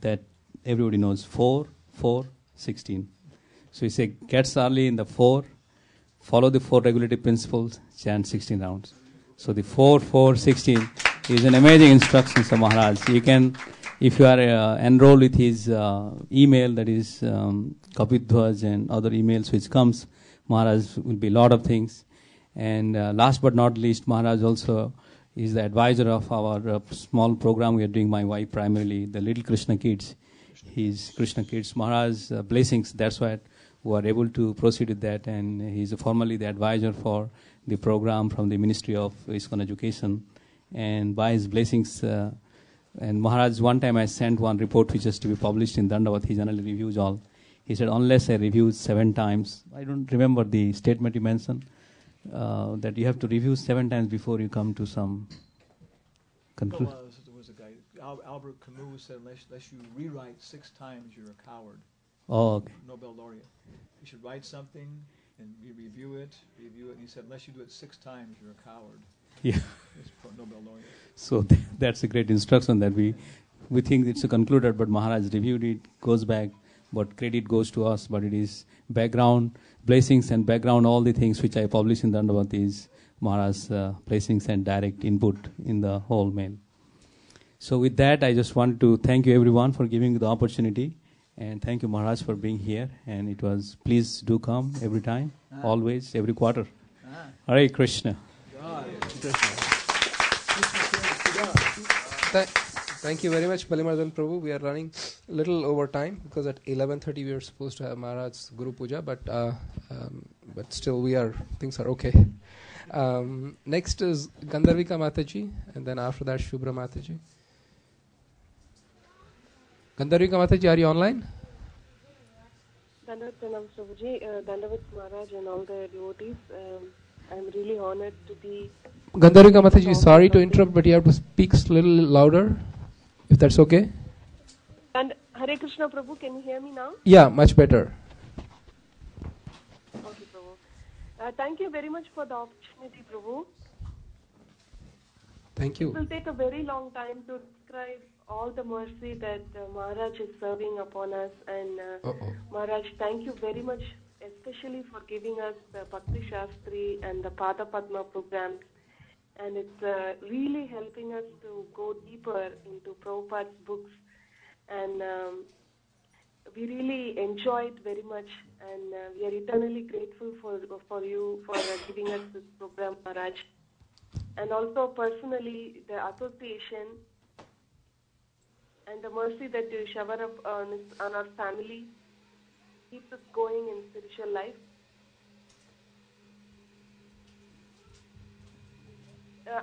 that everybody knows, 4, 4, 16. So he said, gets early in the 4, follow the 4 regulative principles, chant 16 rounds. So the 4, 4, 16 is an amazing instruction of Maharaj. You can, if you are enrolled with his email, that is Kapidhwaj and other emails which comes, Maharaj will be a lot of things. And last but not least, Maharaj also is the advisor of our small program we are doing, my wife primarily, the Little Krishna Kids. He's Krishna Kids. Maharaj's blessings, that's why we are able to proceed with that. And he's formally the advisor for the program from the Ministry of ISKCON Education. And by his blessings, and Maharaj, one time I sent one report which is to be published in Dandavat. He generally reviews all. He said, unless I review 7 times, I don't remember the statement he mentioned, that you have to review 7 times before you come to some conclusion. There was a guy, Albert Camus, said, unless you rewrite 6 times, you're a coward. Oh, okay. Nobel laureate. You should write something and review it, and he said, unless you do it 6 times, you're a coward. Yeah. It's Nobel laureate. So that's a great instruction that we think it's concluded, but Maharaj reviewed it, goes back, but credit goes to us, but it is background, blessings and background, all the things which I publish in Dandavat is Maharaj's blessings and direct input in the whole mail. So with that, I just want to thank you everyone for giving the opportunity, and thank you Maharaj for being here, and it was, please do come every time, always, every quarter. Hare Krishna. Thank you very much, Balimardan Prabhu. We are running a little over time because at 11:30 we are supposed to have Maharaj's Guru Puja, but still things are okay. Next is Gandharvika Mataji, and then after that Shubhra Mataji. Gandharvika Mataji, are you online? Dandavat Pranam Prabhuji, Dandavat Maharaj and all the devotees. I'm really honored to be... Gandharvika Mataji, sorry to interrupt, but you have to speak a little louder, if that's okay. And Hare Krishna Prabhu, can you hear me now? Yeah, much better. Okay, Prabhu. Thank you very much for the opportunity, Prabhu. Thank you. It will take a very long time to describe all the mercy that Maharaj is serving upon us. And Maharaj, thank you very much, especially for giving us the Bhakti Shastri and the Pada Padma programs. And it's really helping us to go deeper into Prabhupada's books. And we really enjoy it very much. And we are eternally grateful for you for giving us this program, Maharaj. And also personally, the association and the mercy that you shower up on our family keeps us going in spiritual life.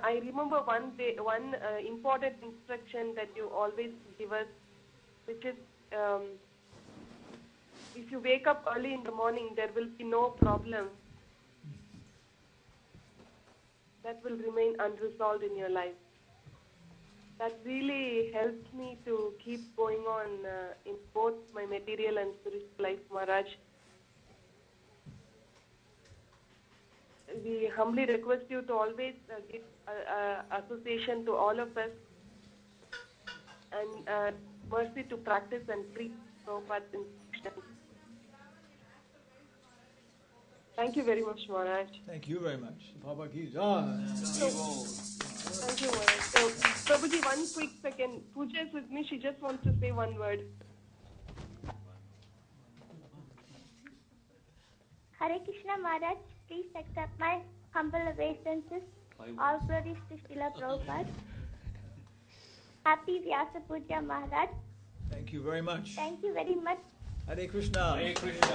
I remember one important instruction that you always give us, which is if you wake up early in the morning, there will be no problem that will remain unresolved in your life. That really helps me to keep going on in both my material and spiritual life, Maharaj. We humbly request you to always give association to all of us and mercy to practice and preach Prabhupada's instructions. Thank you very much, Maharaj. Thank you very much. Baba Ki Jai. Thank you, Maharaj. So, Prabhuji, one quick second. Puja is with me. She just wants to say one word. Hare Krishna Maharaj, please accept my humble obeisances. All glories to Srila Prabhupada. Happy Vyasa Puja Maharaj. Thank you very much. Thank you very much. Hare Krishna. Hare Krishna.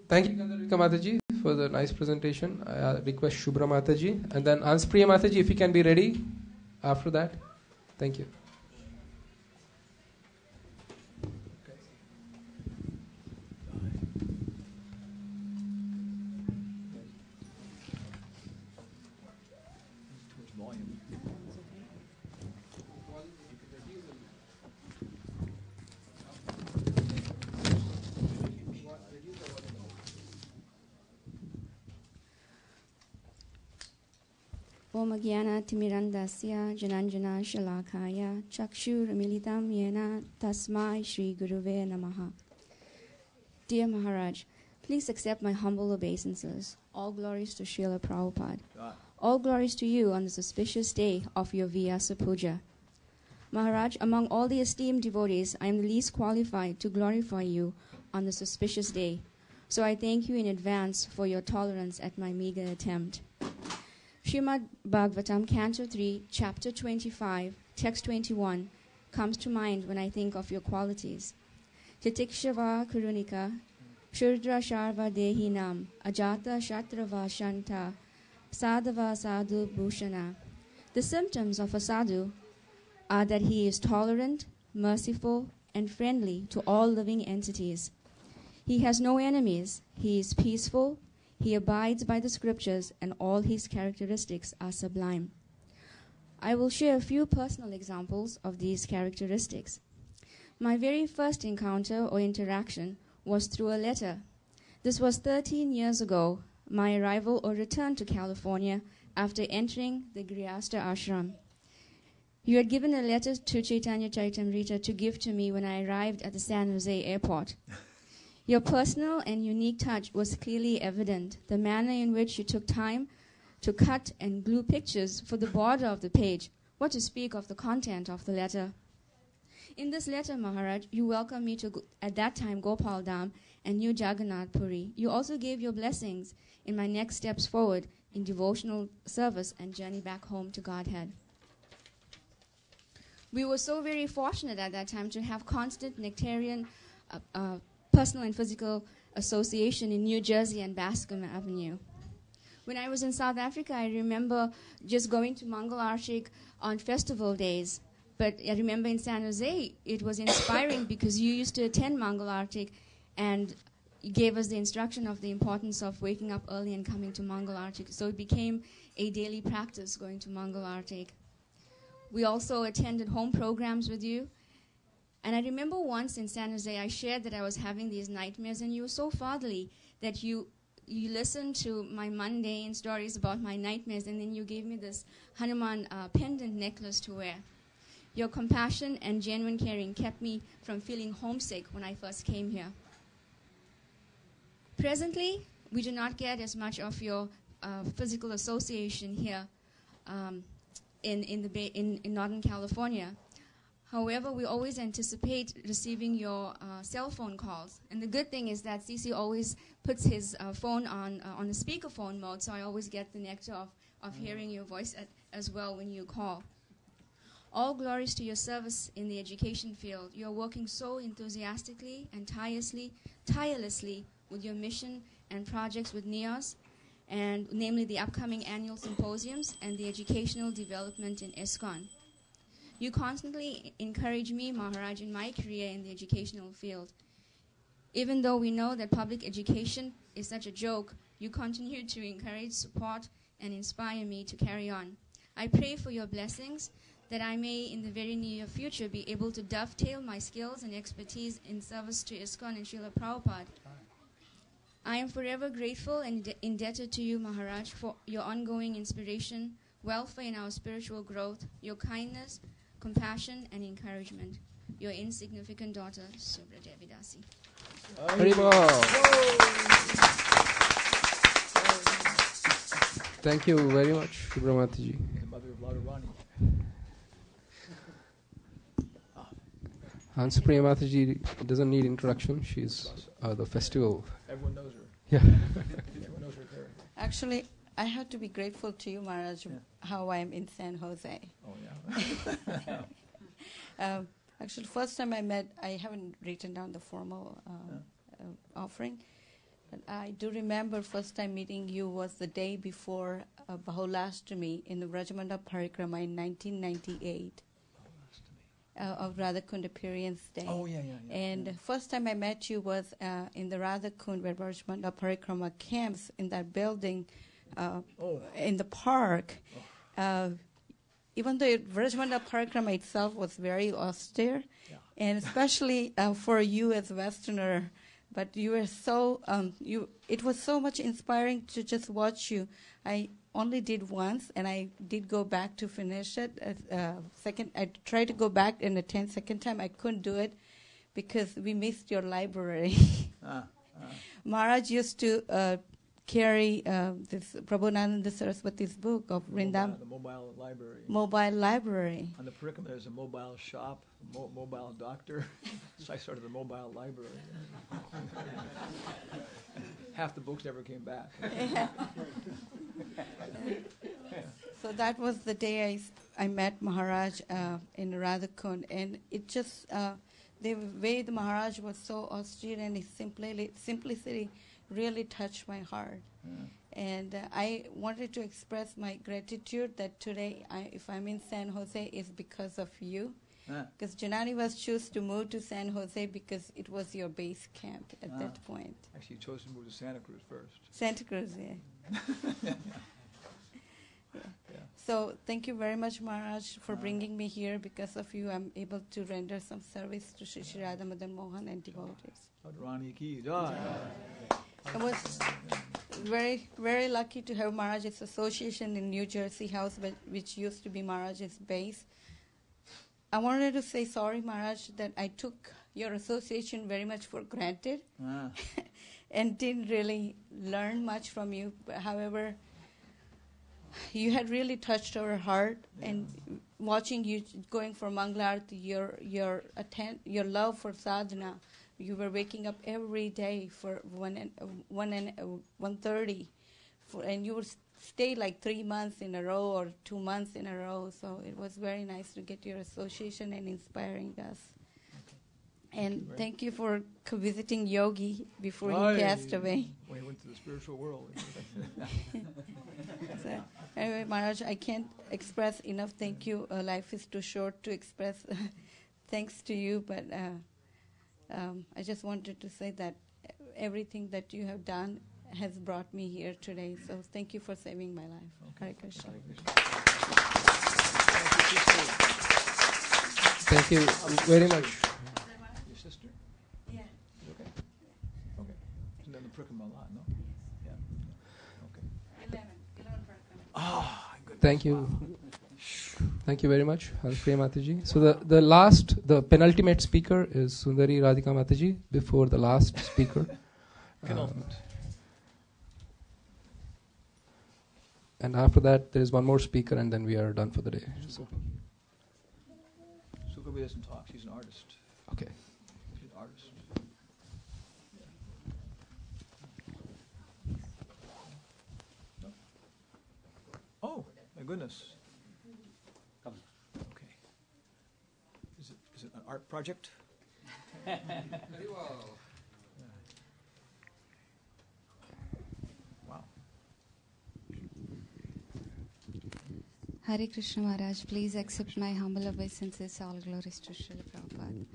Thank you, Kandarika Mataji, for the nice presentation. I request Shubhra Mataji and then Anspriya Mataji, if you can be ready after that. Thank you. Om Timirandasya Jananjana Shalakaya Chakshur Yena Tasmai Shri Guruve Namaha. Dear Maharaj, please accept my humble obeisances. All glories to Srila Prabhupada. All glories to you on this auspicious day of your Vyasa Puja. Maharaj, among all the esteemed devotees, I am the least qualified to glorify you on this auspicious day. So I thank you in advance for your tolerance at my meager attempt. Srimad Bhagavatam, Canto 3, Chapter 25, Text 21, comes to mind when I think of your qualities. Titikshava Kurunika, Shurdra Sharva Dehinam, Ajata Shatrava Shanta, Sadhava Sadhu Bhushana. The symptoms of a sadhu are that he is tolerant, merciful, and friendly to all living entities. He has no enemies, he is peaceful, he abides by the scriptures, and all his characteristics are sublime. I will share a few personal examples of these characteristics. My very first encounter or interaction was through a letter. This was 13 years ago, my arrival or return to California after entering the Grihastha ashram. You had given a letter to Chaitanya Chaitamrita to give to me when I arrived at the San Jose airport. Your personal and unique touch was clearly evident. The manner in which you took time to cut and glue pictures for the border of the page, what to speak of the content of the letter. In this letter, Maharaj, you welcomed me to, at that time, Gopal Dham and New Jagannath Puri. You also gave your blessings in my next steps forward in devotional service and journey back home to Godhead. We were so very fortunate at that time to have constant nectarian personal and physical association in New Jersey and Bascom Avenue. When I was in South Africa, I remember just going to Mangal Artik on festival days. But I remember in San Jose, it was inspiring because you used to attend Mangal Artik and you gave us the instruction of the importance of waking up early and coming to Mangal Artik. So it became a daily practice going to Mangal Artik. We also attended home programs with you. And I remember once in San Jose, I shared that I was having these nightmares, and you were so fatherly that you listened to my mundane stories about my nightmares, and then you gave me this Hanuman pendant necklace to wear. Your compassion and genuine caring kept me from feeling homesick when I first came here. Presently, we do not get as much of your physical association here in Northern California. However, we always anticipate receiving your cell phone calls. And the good thing is that CC always puts his phone on the speakerphone mode, so I always get the nectar of hearing your voice as well when you call. All glories to your service in the education field. You are working so enthusiastically and tirelessly with your mission and projects with NEOS, and namely the upcoming annual symposiums and the educational development in ISKCON. You constantly encourage me, Maharaj, in my career in the educational field. Even though we know that public education is such a joke, you continue to encourage, support, and inspire me to carry on. I pray for your blessings that I may, in the very near future, be able to dovetail my skills and expertise in service to ISKCON and Srila Prabhupada. I am forever grateful and indebted to you, Maharaj, for your ongoing inspiration, welfare in our spiritual growth, your kindness, compassion, and encouragement. Your insignificant daughter, Subra Devidasi. Haribol. Thank you very much, Subra Mataji. The mother of Radharani. Hansupriya Mataji doesn't need introduction. She's the festival. Everyone knows her. Yeah. Everyone knows her character. Actually, I have to be grateful to you, Maharaj, how I'm in San Jose. Oh, yeah. Actually, first time I met, I haven't written down the formal offering, but I do remember first time meeting you was the day before Bahulashtami in the Rajamanda Parikrama in 1998. Of Radhakund Appearance Day. Oh, yeah. And first time I met you was in the Radhakund where Rajamanda Parikrama camps in that building in the park. Even though Rajamanda Parikrama itself was very austere, and especially for you as a Westerner, but you were so, it was so much inspiring to just watch you. I only did once, and I did go back to finish it. I tried to go back and attend second time. I couldn't do it because we missed your library. Maharaj used to carry this Prabhupada Saraswati's book of Vrindam. The mobile library. Mobile library. On the Parikrama, there's a mobile shop, mobile doctor. So I started the mobile library. Half the books never came back. So that was the day I met Maharaj in Radhakund, and it just the way the Maharaj was so austere and his simplicity really touched my heart. And I wanted to express my gratitude that today, if I'm in San Jose, is because of you. Because Janani was choose to move to San Jose because it was your base camp at that point. Actually, you chose to move to Santa Cruz first. Santa Cruz, yeah. So thank you very much, Maharaj, for bringing me here. Because of you, I'm able to render some service to Shri Radha Madan Mohan and devotees. Radharani ki jai. I was very, very lucky to have Maharaj's association in New Jersey House, which used to be Maharaj's base. I wanted to say sorry, Maharaj, that I took your association very much for granted and didn't really learn much from you. But however, you had really touched our heart, and watching you going for Mangalarti, your love for sadhana. You were waking up every day for 1:30, and you would stay like 3 months in a row or 2 months in a row. So it was very nice to get your association and inspiring us. And thank you for visiting Yogi before he passed away. When he went to the spiritual world. So, anyway, Maharaj, I can't express enough thank you. Life is too short to express thanks to you, but I just wanted to say that everything that you have done has brought me here today. So thank you for saving my life. Hare Krishna. Thank you very much. Your sister? Yeah. Okay. Okay. She's done the Parikrama a lot, no? Yeah. Okay. 11 Thank you. Thank you very much, Hansupriya Mataji. So the penultimate speaker is Sundari Radhika Mataji before the last speaker. Penultimate. And after that, there is one more speaker, and then we are done for the day. Sukavi doesn't talk. She's an artist. Okay. She's an artist. No? Oh, my goodness. Come. Okay. Is it an art project? Very well. Wow. Hare Krishna Maharaj, please accept my humble obeisances. All glories to Srila Prabhupada.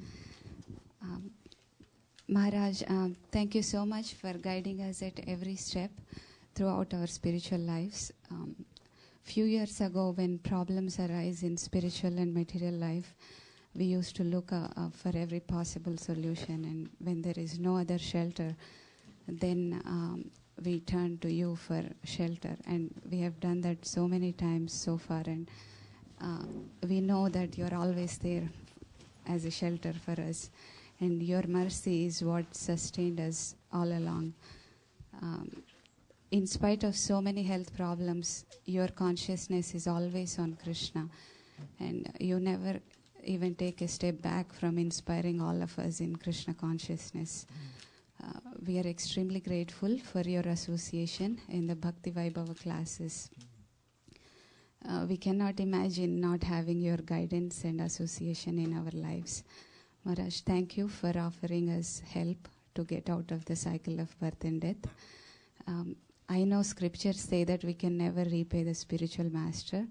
Maharaj, thank you so much for guiding us at every step throughout our spiritual lives. Few years ago, when problems arise in spiritual and material life, we used to look for every possible solution, and when there is no other shelter, then we turn to you for shelter. And we have done that so many times so far, and we know that you are always there as a shelter for us, and your mercy is what sustained us all along. In spite of so many health problems, your consciousness is always on Krishna, and you never even take a step back from inspiring all of us in Krishna consciousness. We are extremely grateful for your association in the Bhakti Vaibhava classes. We cannot imagine not having your guidance and association in our lives. Maharaj, thank you for offering us help to get out of the cycle of birth and death. I know scriptures say that we can never repay the spiritual master,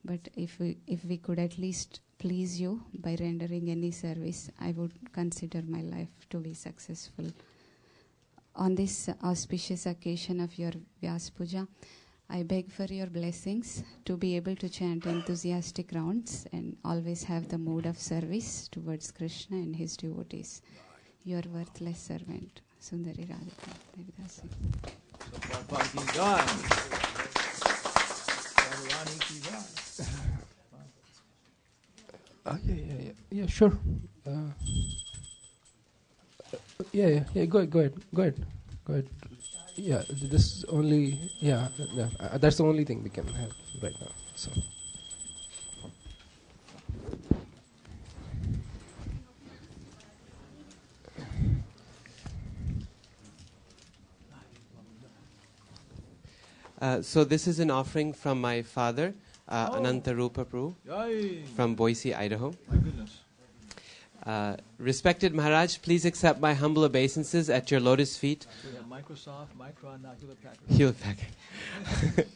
but if we could at least please you by rendering any service, I would consider my life to be successful. On this auspicious occasion of your Vyasa Puja, I beg for your blessings to be able to chant enthusiastic rounds and always have the mood of service towards Krishna and his devotees. Your worthless servant, Sundari Radhika Devidasi. Yeah, sure. Go ahead. Yeah, this only, that's the only thing we can have right now. So. So this is an offering from my father, Anantarupa Prabhu, from Boise, Idaho. My goodness. Respected Maharaj, please accept my humble obeisances at your lotus feet. We have Microsoft, Micron, now Hewlett-Packard. Hewlett-Packard.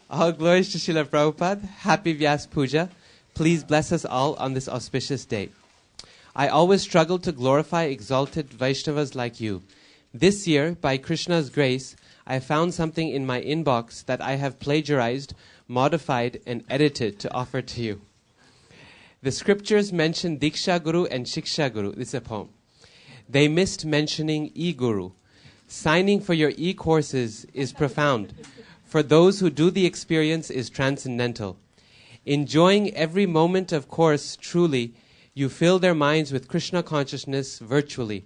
All glories to Srila Prabhupada. Happy Vyasa Puja. Please bless us all on this auspicious day. I always struggle to glorify exalted Vaishnavas like you. This year, by Krishna's grace, I found something in my inbox that I have plagiarized, modified, and edited to offer to you. The scriptures mention Diksha Guru and Shiksha Guru. This is a poem. They missed mentioning E-Guru. Signing for your E-courses is profound. For those who do the experience is transcendental. Enjoying every moment of course truly, you fill their minds with Krishna consciousness virtually.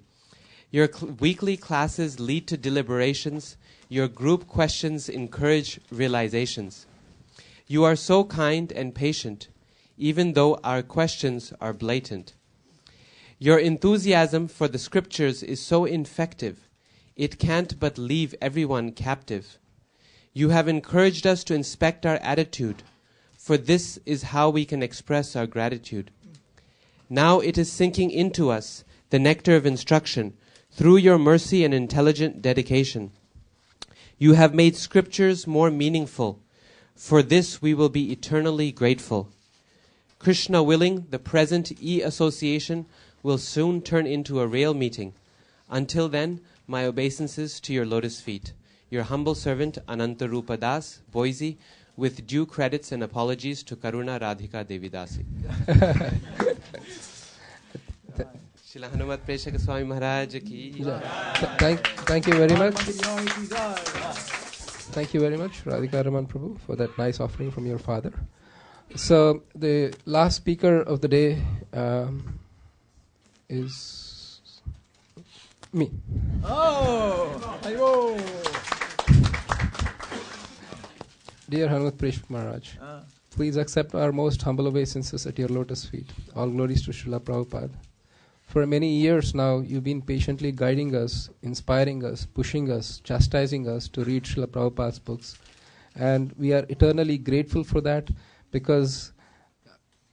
Your weekly classes lead to deliberations. Your group questions encourage realizations. You are so kind and patient, even though our questions are blatant. Your enthusiasm for the scriptures is so infective, it can't but leave everyone captive. You have encouraged us to inspect our attitude, for this is how we can express our gratitude. Now it is sinking into us, the nectar of instruction, through your mercy and intelligent dedication. You have made scriptures more meaningful. For this we will be eternally grateful. Krishna willing, the present E-Association will soon turn into a real meeting. Until then, my obeisances to your lotus feet. Your humble servant, Anantarupa Das, Boise, with due credits and apologies to Karuna Radhika Devidasi. Srila Hanumat Preshak Maharaj ki. Thank you very much. Thank you very much, Radhika Raman Prabhu, for that nice offering from your father. So the last speaker of the day is me. Dear Hanumat Preshak Maharaj, please accept our most humble obeisances at your lotus feet. All glories to Srila Prabhupada. For many years now, you've been patiently guiding us, inspiring us, pushing us, chastising us to read Srila Prabhupada's books. And we are eternally grateful for that, because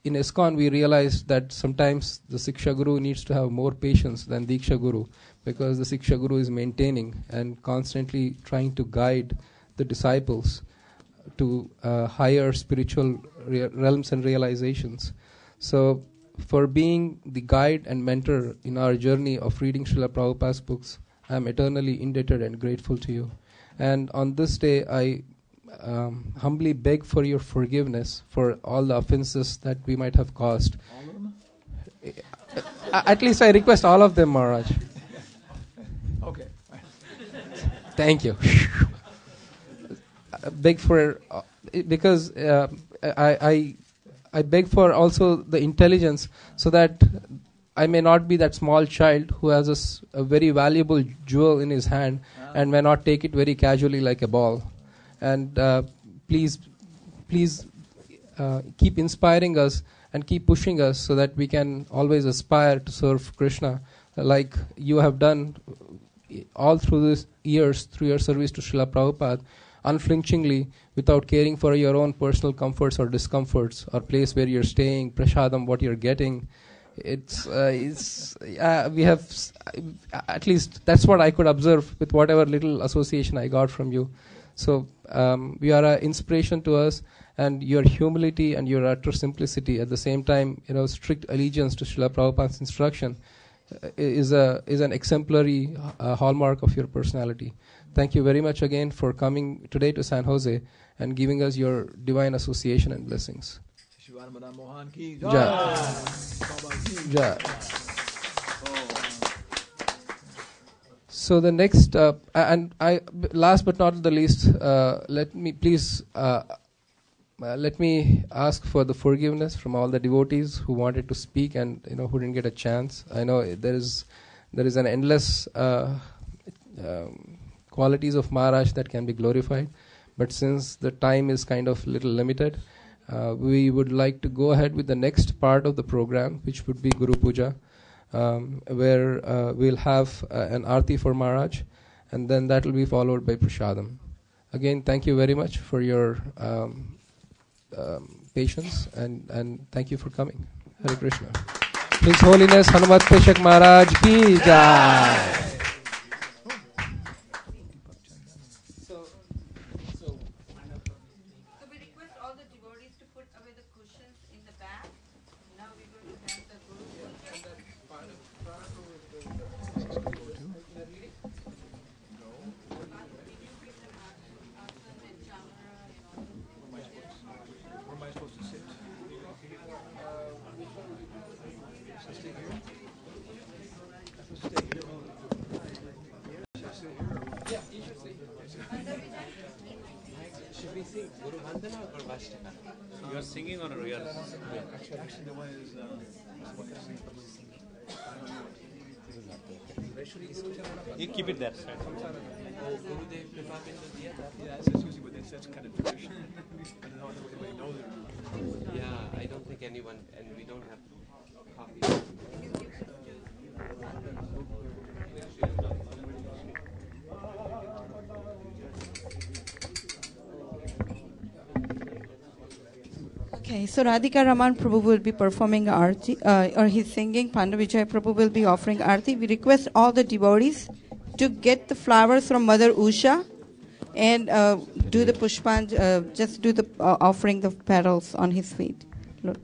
in ISKCON we realized that sometimes the Siksha Guru needs to have more patience than Diksha Guru, because the Siksha Guru is maintaining and constantly trying to guide the disciples to higher spiritual realms and realizations. So, for being the guide and mentor in our journey of reading Srila Prabhupada's books, I am eternally indebted and grateful to you. And on this day, I humbly beg for your forgiveness for all the offenses that we might have caused. All of them? At least I request all of them, Maharaj. Okay. Thank you. Beg for because I beg for also the intelligence so that I may not be that small child who has a very valuable jewel in his hand and may not take it very casually like a ball. And please keep inspiring us and keep pushing us so that we can always aspire to serve Krishna like you have done all through these years through your service to Srila Prabhupada, unflinchingly, without caring for your own personal comforts or discomforts or place where you're staying, prasadam, what you're getting. We have, at least that's what I could observe with whatever little association I got from you. So you are an inspiration to us, and your humility and your utter simplicity, at the same time, strict allegiance to Srila Prabhupada's instruction, is an exemplary hallmark of your personality. Thank you very much again for coming today to San Jose and giving us your divine association and blessings. Jai. Jai. So the next, last but not the least, let me ask for the forgiveness from all the devotees who wanted to speak and who didn't get a chance. I know there is an endless qualities of Maharaj that can be glorified, but since the time is kind of little limited, we would like to go ahead with the next part of the program, which would be Guru Puja, where we'll have an Aarti for Maharaj, and then that will be followed by Prasadam. Again, thank you very much for your patience, and thank you for coming. Hare Krishna. His Holiness Hanumat Preshak Maharaj ki jai. You are singing on a real. Actually, the one is. You keep it there. Yeah, it's just usually, but that's kind of tradition. I don't know if anybody knows it. Yeah, I don't think anyone, and we don't have copies. Okay, so Radhika Raman Prabhu will be performing Aarti, or he's singing. Panda Vijay Prabhu will be offering Aarti. We request all the devotees to get the flowers from Mother Usha and do the pushpan, just do the offering the petals on his feet. Look.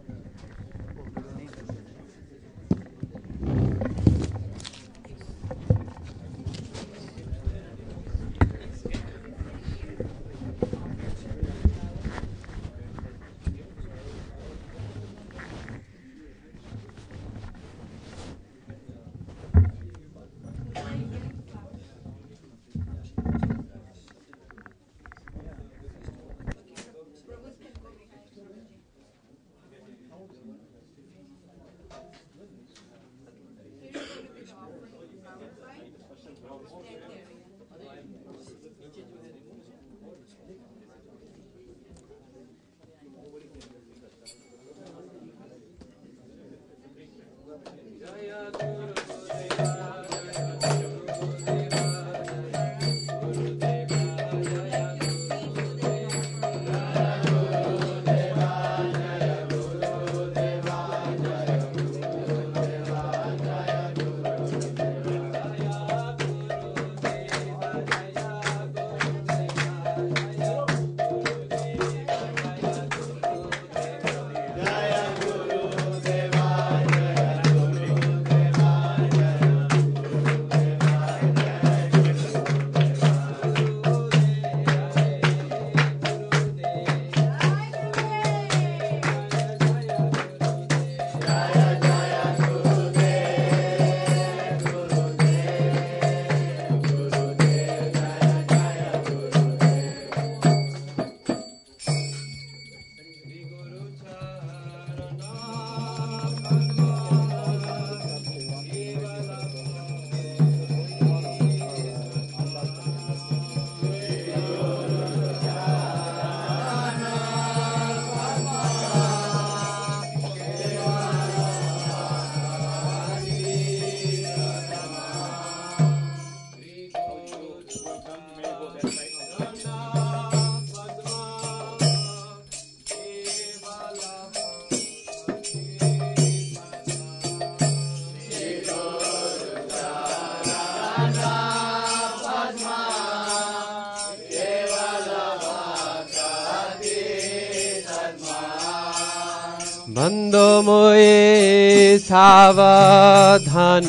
बंदो मोये सावधान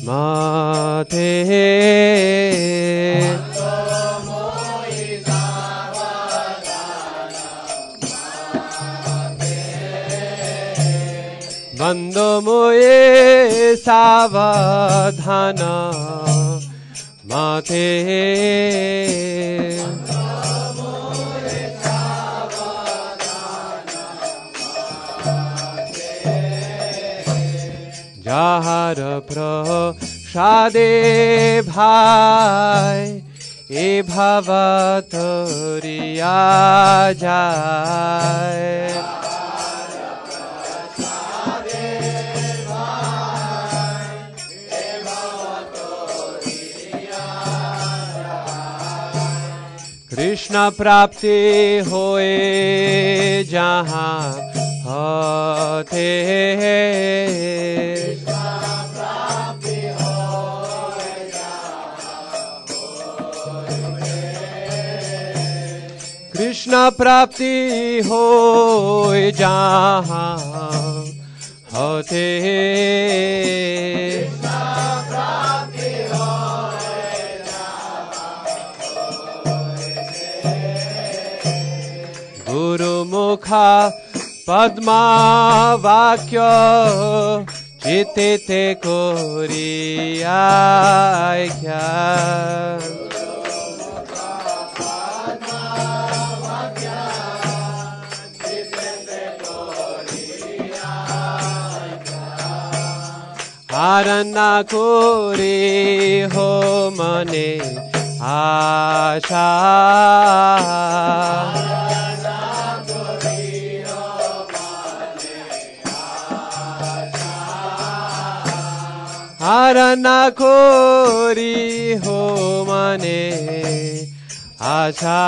माथे बंदो मोये सावधान माथे যাহার প্রসাদে ভাই এ ভাবা তরিয়া যায় কৃষ্ণ প্রাপ্তি হয়ে যাহা হতে কৃষ্ণ প্রাপ্তি হয়ে যাহা হতে গুরুমুখা পদ্মা বাক্য চিত্তে করিয়া হারনা করে হো মনে আশা হারনা করি হো মনে আশা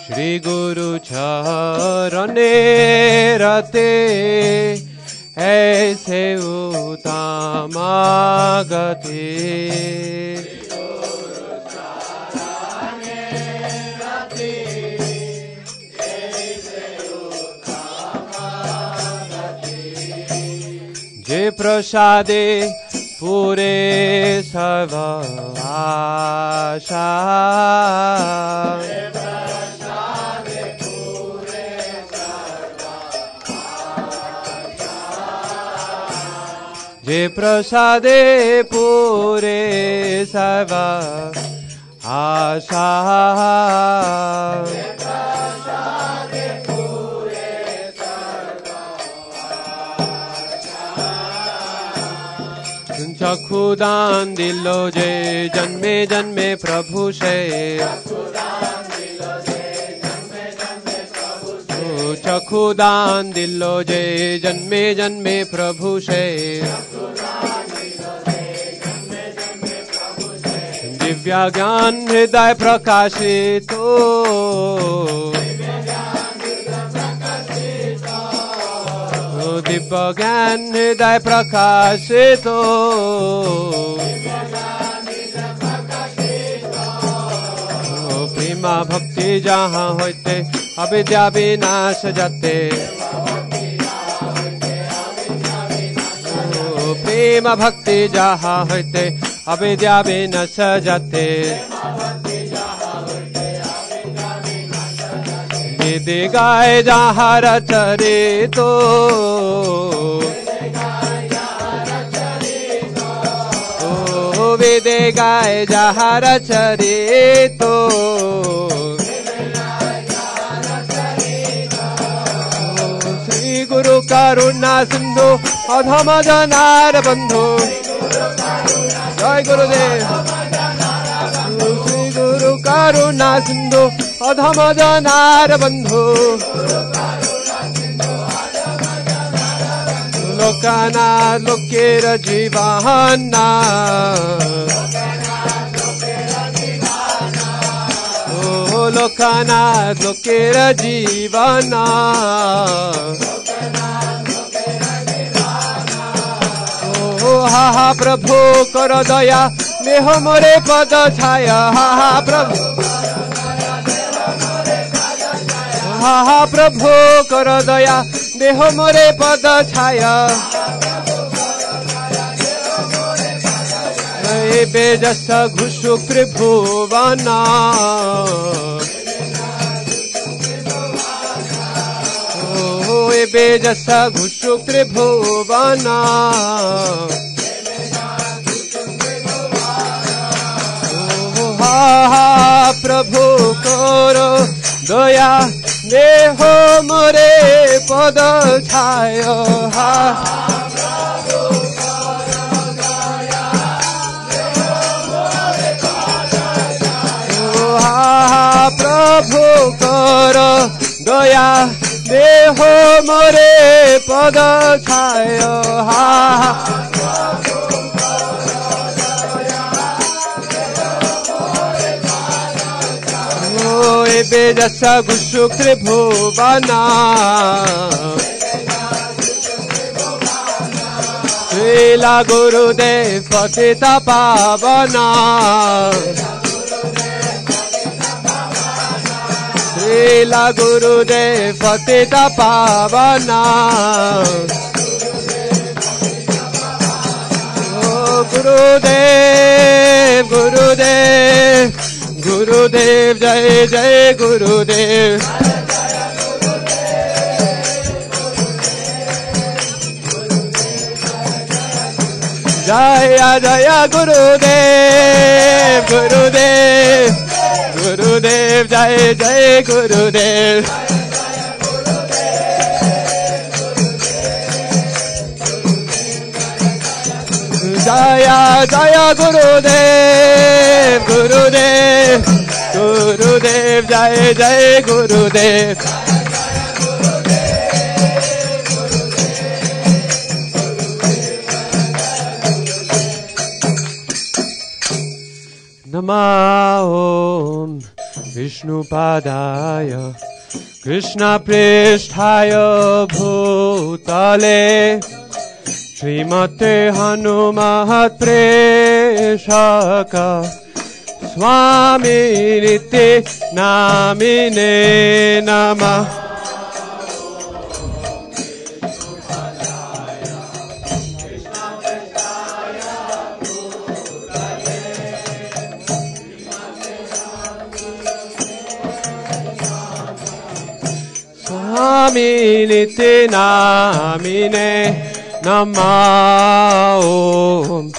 শ্রী গুরু চরণে রতে ऐसे उतामा गति जे प्रसादे पूरे सर्व आशा जे प्रसादे पूरे सर्व आशा चक्षुदान दिलो जे जन्मे जन्मे प्रभु से चक्षुदान दिलो जे जन्मे जन्मे प्रभु से दिव्य ज्ञान हृदय प्रकाशित दिव्य ज्ञान हृदय प्रकाशित प्रेमा भक्ति जहाँ होते अविद्या विनाश जाते प्रेम भक्ति जहाँ होते अविद्या विनाश जाते वेद गाय जहाँ रचरे तो वेद गाय जहाँ रचरे तो श्री गुरु करुणा सिंधु अधम जनार बंधु जय गुरुदेव श्री गुरु करुणा सिंधु अधम जनार बंधु लोकाना लोकेर जीवाना ओ लोकाना लोकेर जीवाना ओ हा हा प्रभु कर दया देह मोरे पद छाया हा हा प्रभु हा हा प्रभु कर दया देह मोरे पद छाया बेजस घुसु त्रिभुवना बेजस घुसु त्रिभुवना हा प्रभु करो दया देह मोरे पद छाय हा प्रभु कर दया देह मोरे पद छाय हा बेजस घुसु त्रिभुवना श्रीला गुरुदेव पतित पावना श्रीला गुरुदेव पतित पावना गुरुदेव गुरुदेव गुरुदेव जय जय गुरुदेव जय जय गुरुदेव गुरुदेव गुरुदेव जय जय गुरुदेव जय जय गुरुदेव गुरुदेव गुरुदेव जय जय गुरुदेव नमः ओम विष्णुपादाय कृष्णप्रेष्ठाय भूतले श्रीमते हनुमत् प्रेषक स्वामिनिते नामिने नमः स्वामिनिते नामिने नमः ओम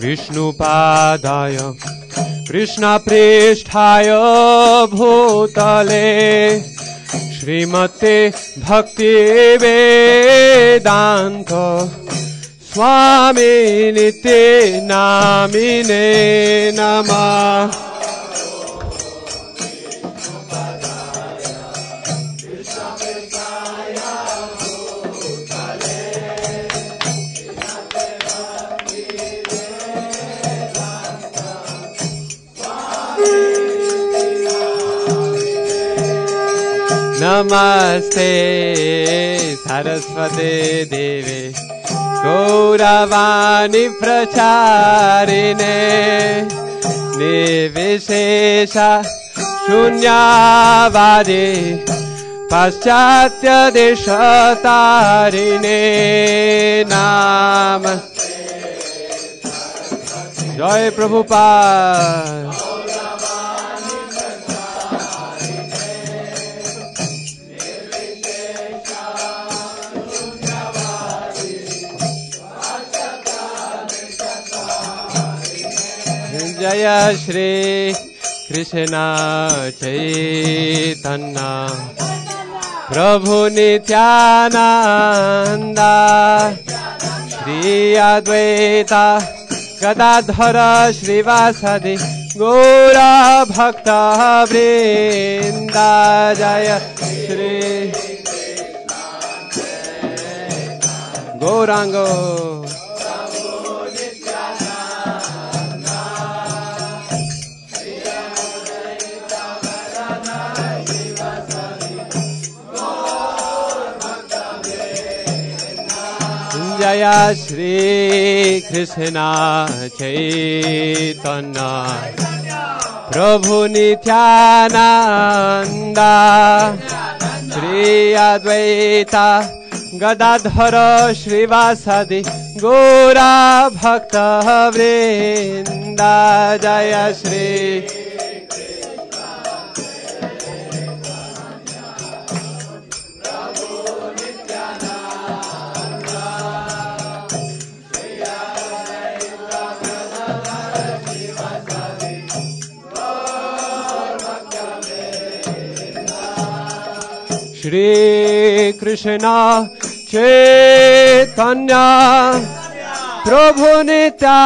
विष्णुपादाय कृष्णप्रेष्ठाय भूतले श्रीमते भक्ति वेदांत स्वामिनिते नामिने नमः नमस्ते सरस्वती देवे गौरवाणी प्रचारिणे निर्विशेष शून्यवादी पाश्चात्य देशतारिणे नाम जय प्रभुपाद जय श्री कृष्ण चैतन्य प्रभु नित्यानंद श्री अद्वैत गदाधर श्रीवासदि गौर भक्त वृंद जय श्री गौरांगो जय श्री कृष्ण चैतन्य प्रभु नित्यानंद श्री अद्वैत गदाधर श्रीवासादि गौरा भक्त वृंद जय श्री श्री कृष्ण चैतन्य प्रभु नित्यानंद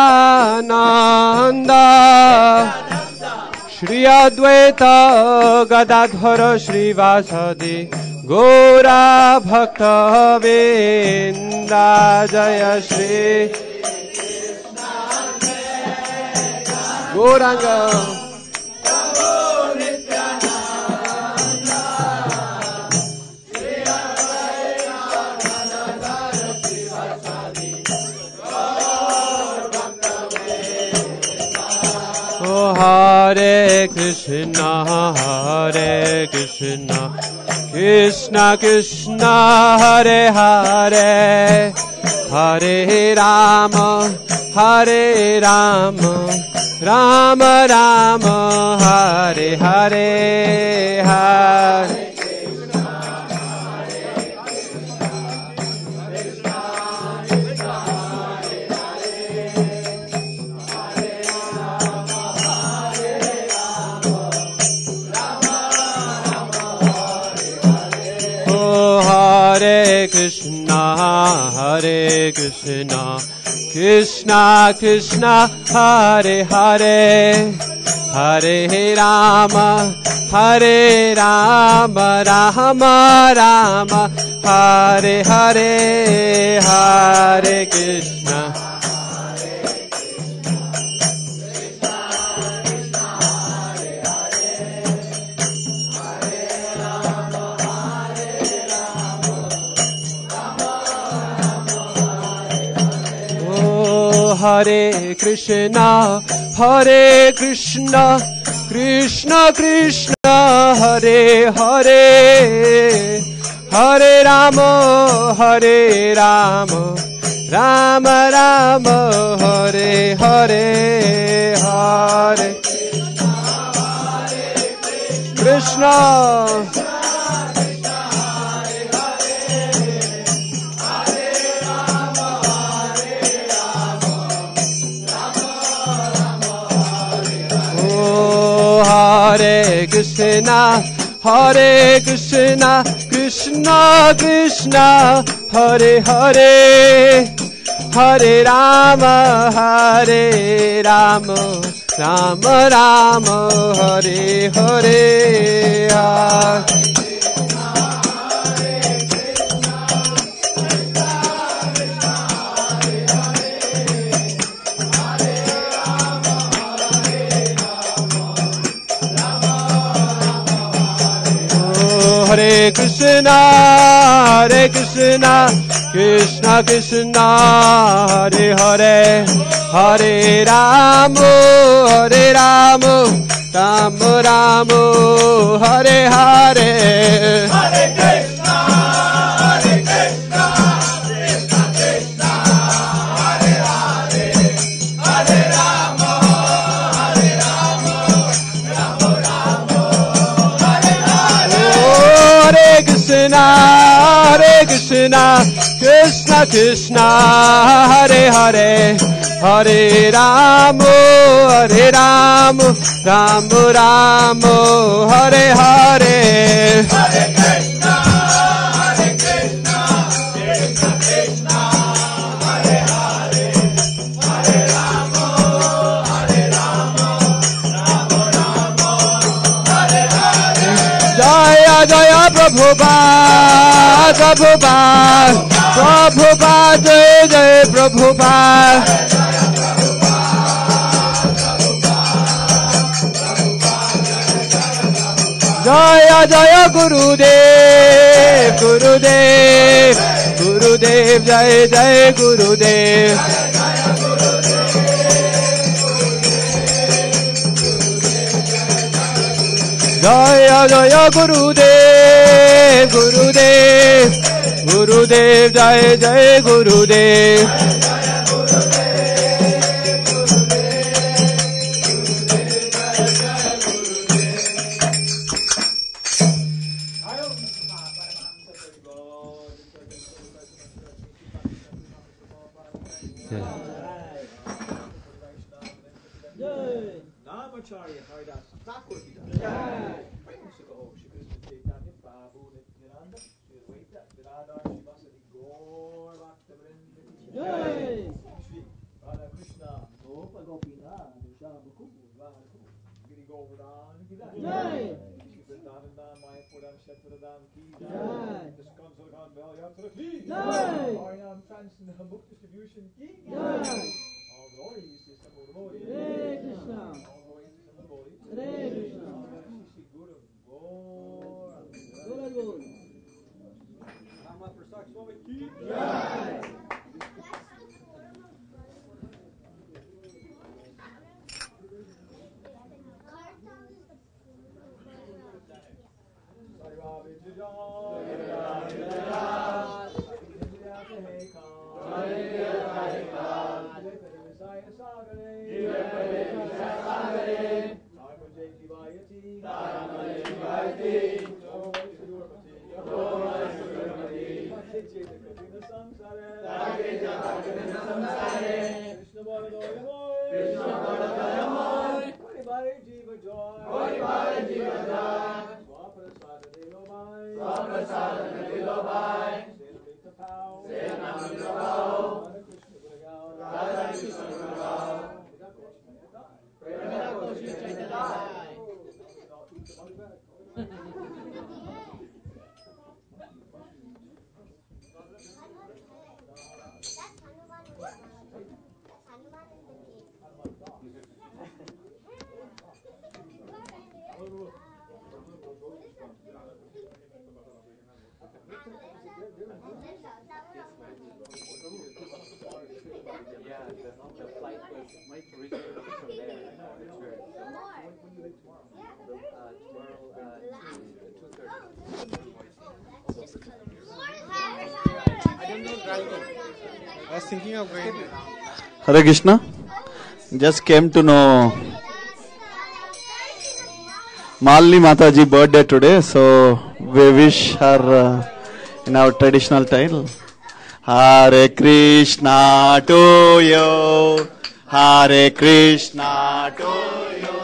श्री अद्वैत गदाधर श्रीवासादि गौरा भक्त वृंद जय Shri Gaurang Hare Krishna, Krishna Krishna, Hare Hare, Hare Rama, Rama Rama, Hare Hare, Hare. Hare Krishna, Krishna Krishna, Hare Hare, Hare Rama, Rama Rama, Hare Hare, Hare Krishna. Hare Krishna, Krishna Krishna, Hare Hare, Hare Rama, Rama Rama, Hare Hare, Hare Krishna. Hare Krishna, Krishna Krishna, Hare Hare, Hare Rama, Rama Rama, Hare Hare, Hare. Hare Krishna, Krishna Krishna, Hare Hare, Hare Rama, Rama Rama, Hare Hare, Hare Krishna, Krishna Krishna, Hare Hare, Hare Rama, Rama Rama, Hare Hare. Hare Krishna, Krishna Krishna, Hare Hare, Hare Rama, Rama Rama, Hare Hare, Hare Krishna, Krishna Krishna, Hare Hare, Hare Rama, Rama Rama, Hare Hare. Jaya Jaya Prabhupada, Prabhupada, Jai Jai Prabhupada. Jaya Jaya Gurudev, Gurudev, Gurudev, Jai Jai Gurudev. Jaya Jaya Gurudev, Gurudev, Gurudev, Jai Jai Gurudev. Hanumat Preshak Maharaj. I was thinking of going. Hare Krishna. Just came to know Malini Mataji birthday today, so we wish her in our traditional title. Hare Krishna to you, Hare Krishna to you,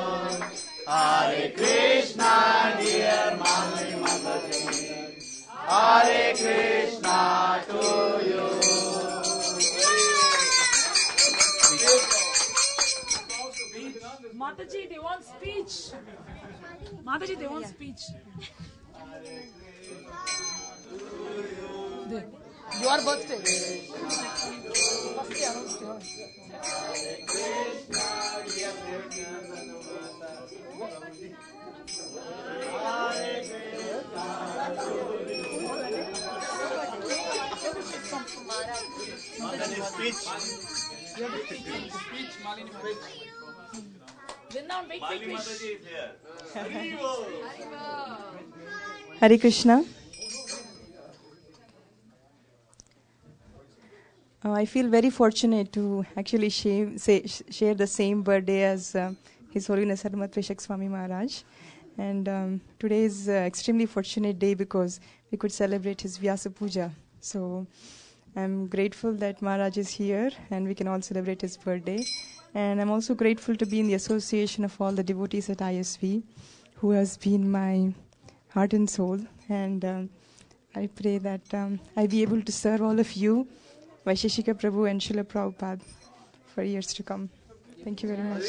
Hare Krishna dear Malini Mataji, Hare Krishna to you. Mataji, they want speech. Mataji, they want speech. Your birthday. First year, announced yours. Speech, Malini Mataji is here. Hare Krishna. I feel very fortunate to actually share the same birthday as His Holiness Hanumat Preshak Maharaj. And today is an extremely fortunate day because we could celebrate his Vyasa Puja. So I'm grateful that Maharaj is here and we can all celebrate his birthday. And I'm also grateful to be in the association of all the devotees at ISV who has been my heart and soul. And I pray that I'll be able to serve all of you, Vaisheshika Prabhu and Srila Prabhupada, for years to come. Thank you very much.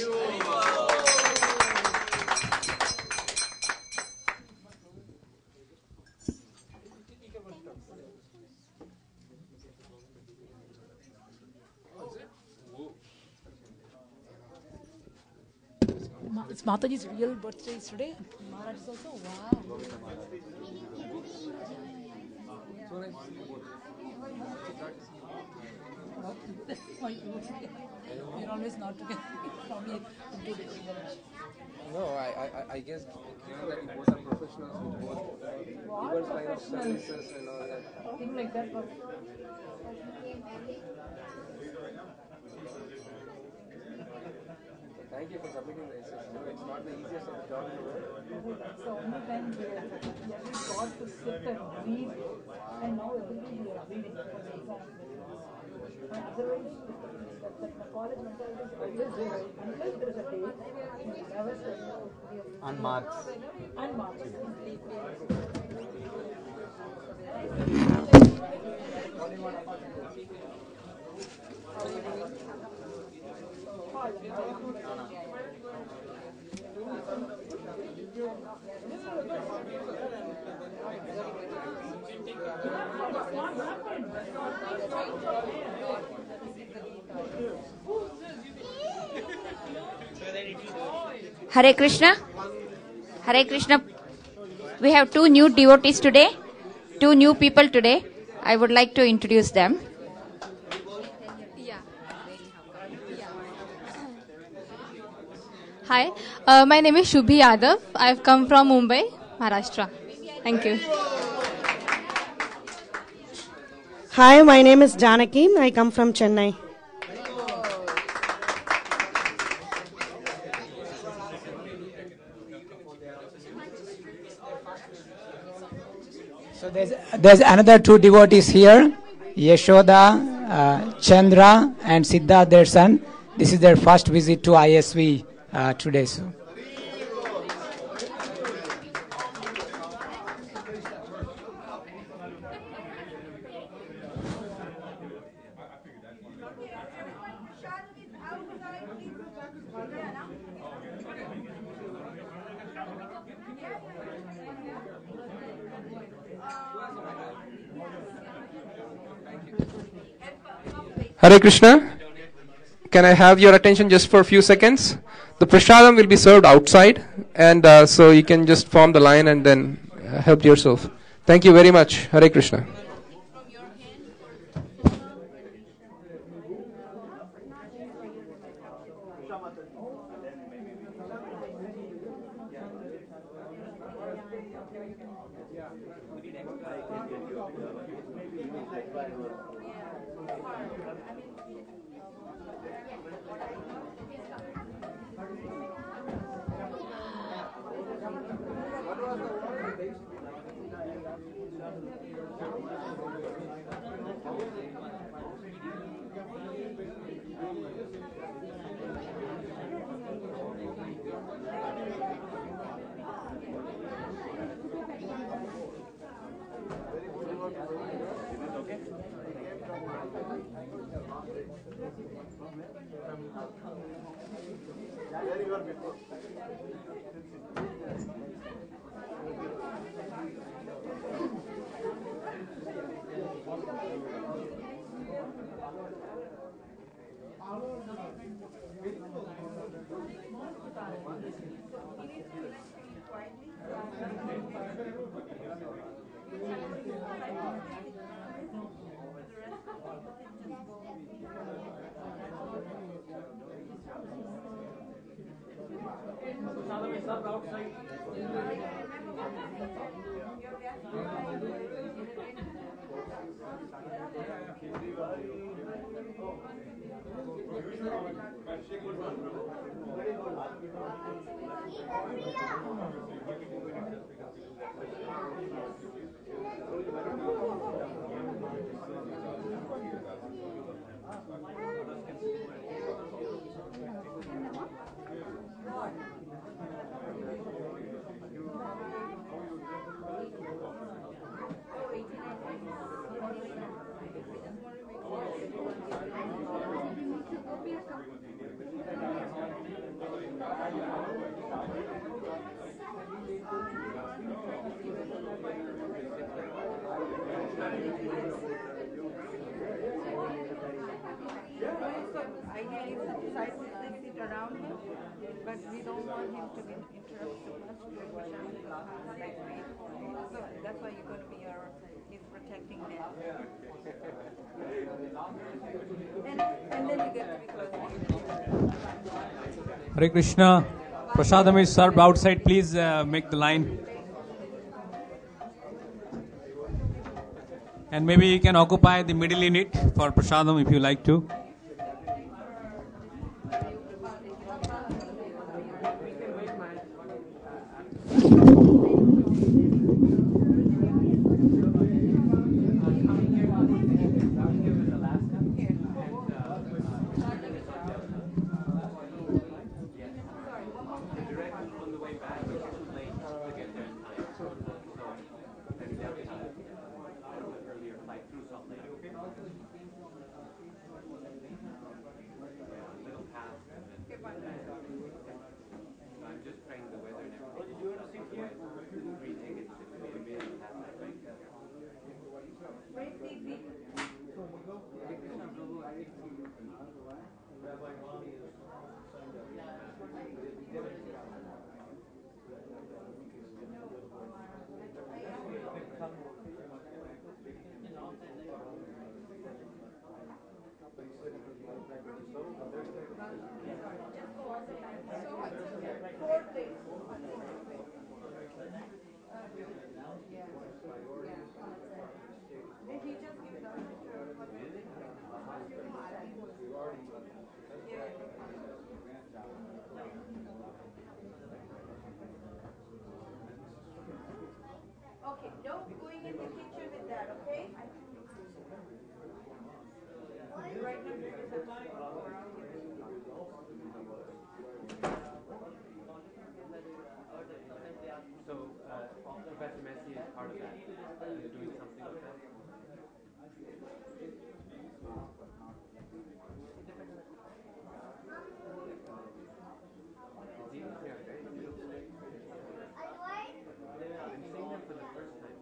It's Mataji's real birthday is today. Maharaj is also. Wow. You're always not together. Probably No, I guess given that you both are professionals, you both different kind of services and all that. Thing like that. Thank you for submitting the essays. It's not the easiest job in the world. It's the only time we have got to sit and read, and now everything we are reading for the exam. Otherwise, the college mentality is always there. Unless there is a day, we never study. And marks. And marks. Hare Krishna. Hare Krishna. We have two new devotees today, two new people today. I would like to introduce them. Hi, my name is Shubhi Yadav. I've come from Mumbai, Maharashtra. Thank you. Hi, my name is Janaki. I come from Chennai. So there's another two devotees here, Yashoda, Chandra, and Siddharth, their son. This is their first visit to ISV today. So. Hare Krishna. Can I have your attention just for a few seconds? The prasadam will be served outside, and so you can just form the line and then help yourself. Thank you very much. Hare Krishna. ideally side sit around him, but we don't want him to be interrupted too much during the Shami. So that's why you're going to be he's protecting them. And then you get to be close. Hare Krishna. Prasadam is served outside. Please make the line. And maybe you can occupy the middle unit for Prasadam if you like to. Okay, don't going in the kitchen with that, okay? Right now, So, Professor Messi is part of that. You're doing something with that. I'm seeing them for the first time.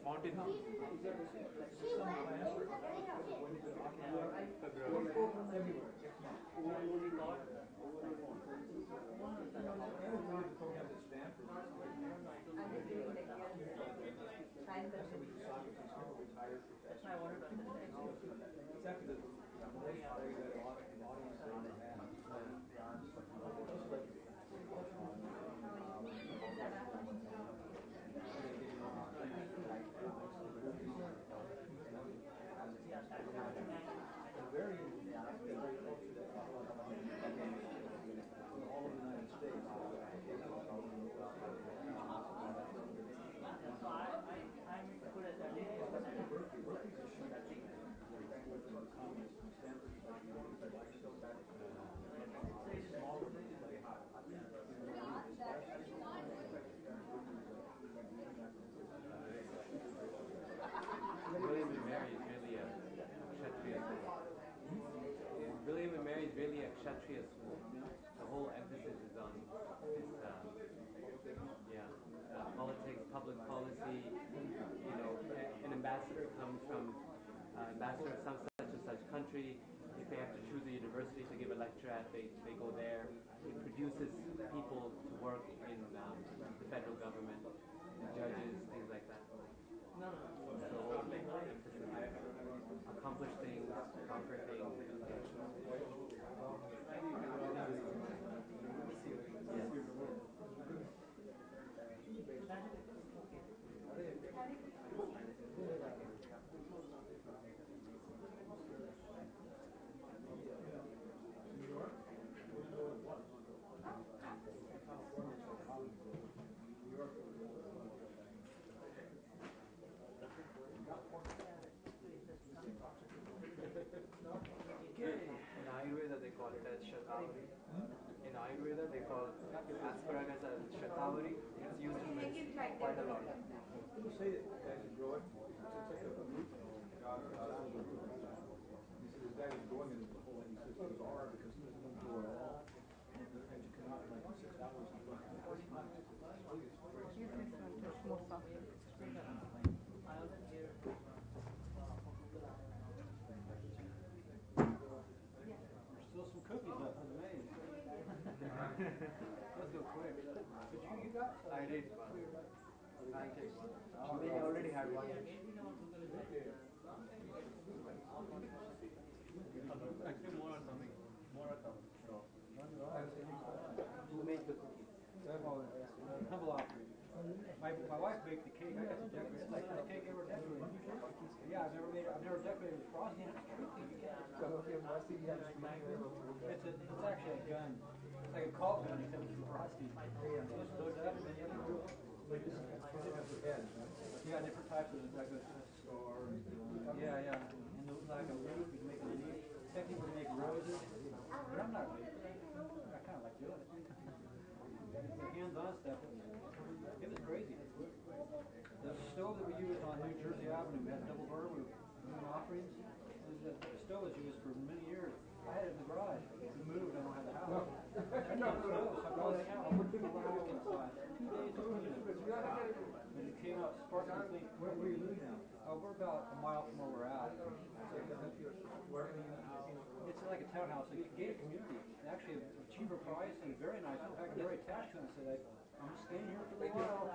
Mountain. William and Mary is really a Kshatriya school. The whole emphasis is on this, politics, public policy. You know, an ambassador comes from ambassador of some such and such country. If they have to choose a university to give a lecture at, they go there. It produces people to work in the federal government, judges, things like that. Accomplish things, conquer things. In Ayurveda they call it as Shatavari. In Ayurveda they call asparagus as Shatavari. It's used in quite a lot. You say that you grow it, it's like a root. You see this guy is growing it the whole, and he says it's bizarre because it doesn't grow at all. And you cannot, like 6 hours, it's really very Let's go quick. But you got? I did. I did. They already had one. Actually, more are coming. More are coming. Who made the cookie? Humble offering. My wife baked the cake. I got to decorate. It's like the cake ever decorated. Yeah, I've never decorated with frosting. It's tricky. It's actually a gun. It's like a caulk gun except it's frosty. You just load it up and then you have to do it. You got different types of like a store. Yeah. And like a leaf, you can make a leaf. Some people make roses. But I'm not. I kind of like doing it. The hands-on stuff. It was crazy. The stove that we used on New Jersey Avenue, we had a double burner with offerings. The stove was used for many years. I had it in the garage. We moved. I don't have the house. I need a stove, so I brought it out. I worked for the house inside. 2 days to clean it. But it came out sparkling clean. Where are you living now? We're about a mile from where we're at. It's like a townhouse, like a gated community. Actually, a cheaper price and very nice. In fact, I'm very attached to it. I said, I'm just staying here for a while.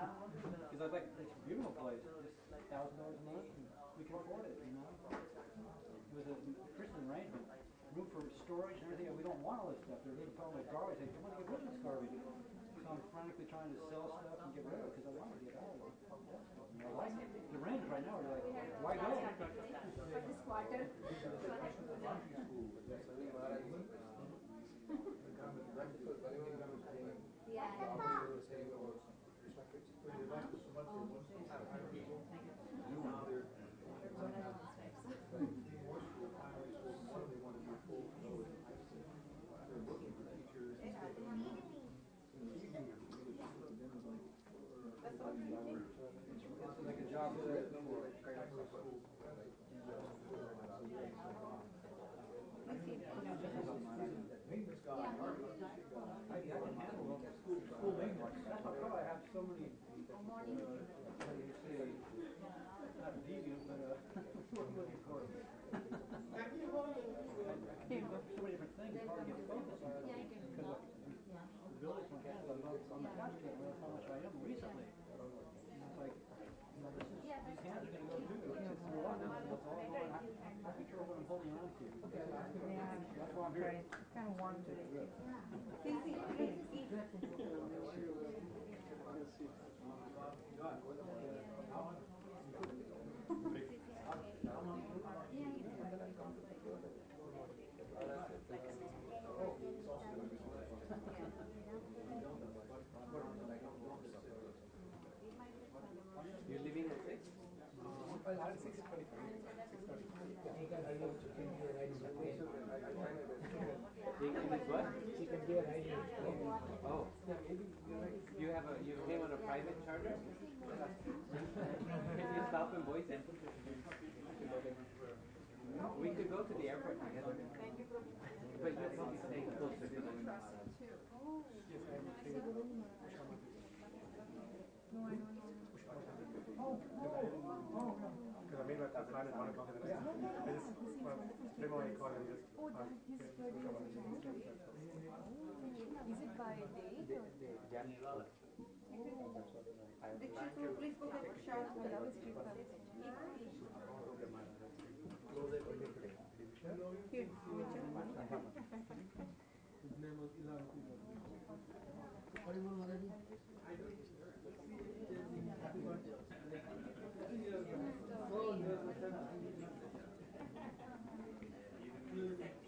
Because I was like, it's a beautiful place. Just $1,000 a month, and we can afford it, you know. It was a Christian arrangement. Room for storage and everything. We don't want all this stuff. There's a problem with garbage. They want to get rid of this garbage. So I'm frantically trying to sell stuff and get rid of it because I want to get out of it. I like it. The rent right now, we're like, why go? For this quarter. It's like a job for it. I have so many, not deviant, but what do you call it? So many different things, it's hard to get focused on because the village one has a lot on the couch, I realize how much I am recently. It's like, these hands are going to go through it. It's a lot. It's all going. I have to be careful what I'm holding on to. That's why I'm here. It's kind of warm today. You're living at 6? Well, at 6:45. 6:30. She can be a rider. Oh. You came on a private charter? Can you stop in Boise? We could go to the airport together. But you'll probably stay closer to the Because I made my plan at 1 o'clock in the night. I just, Primo called and just Is it by date? Please go get a shot. Here, his name was Ilhan.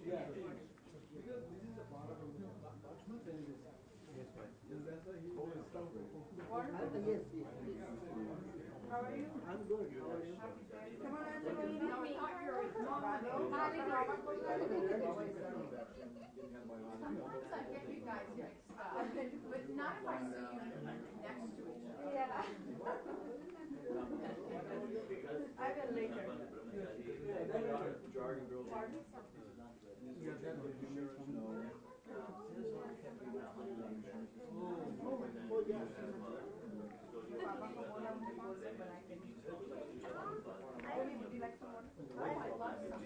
Yeah, because this is a part of Lakshman saying this. Yes, right. That's why he always stuff. Yes. how are you? I'm good. How are you? Come on, Anjali. No, not yours. Sometimes I get you guys mixed up, but not if I see you next to each other. Yeah. I will later. Jargon girls. Would you like some more? Oh, I love some.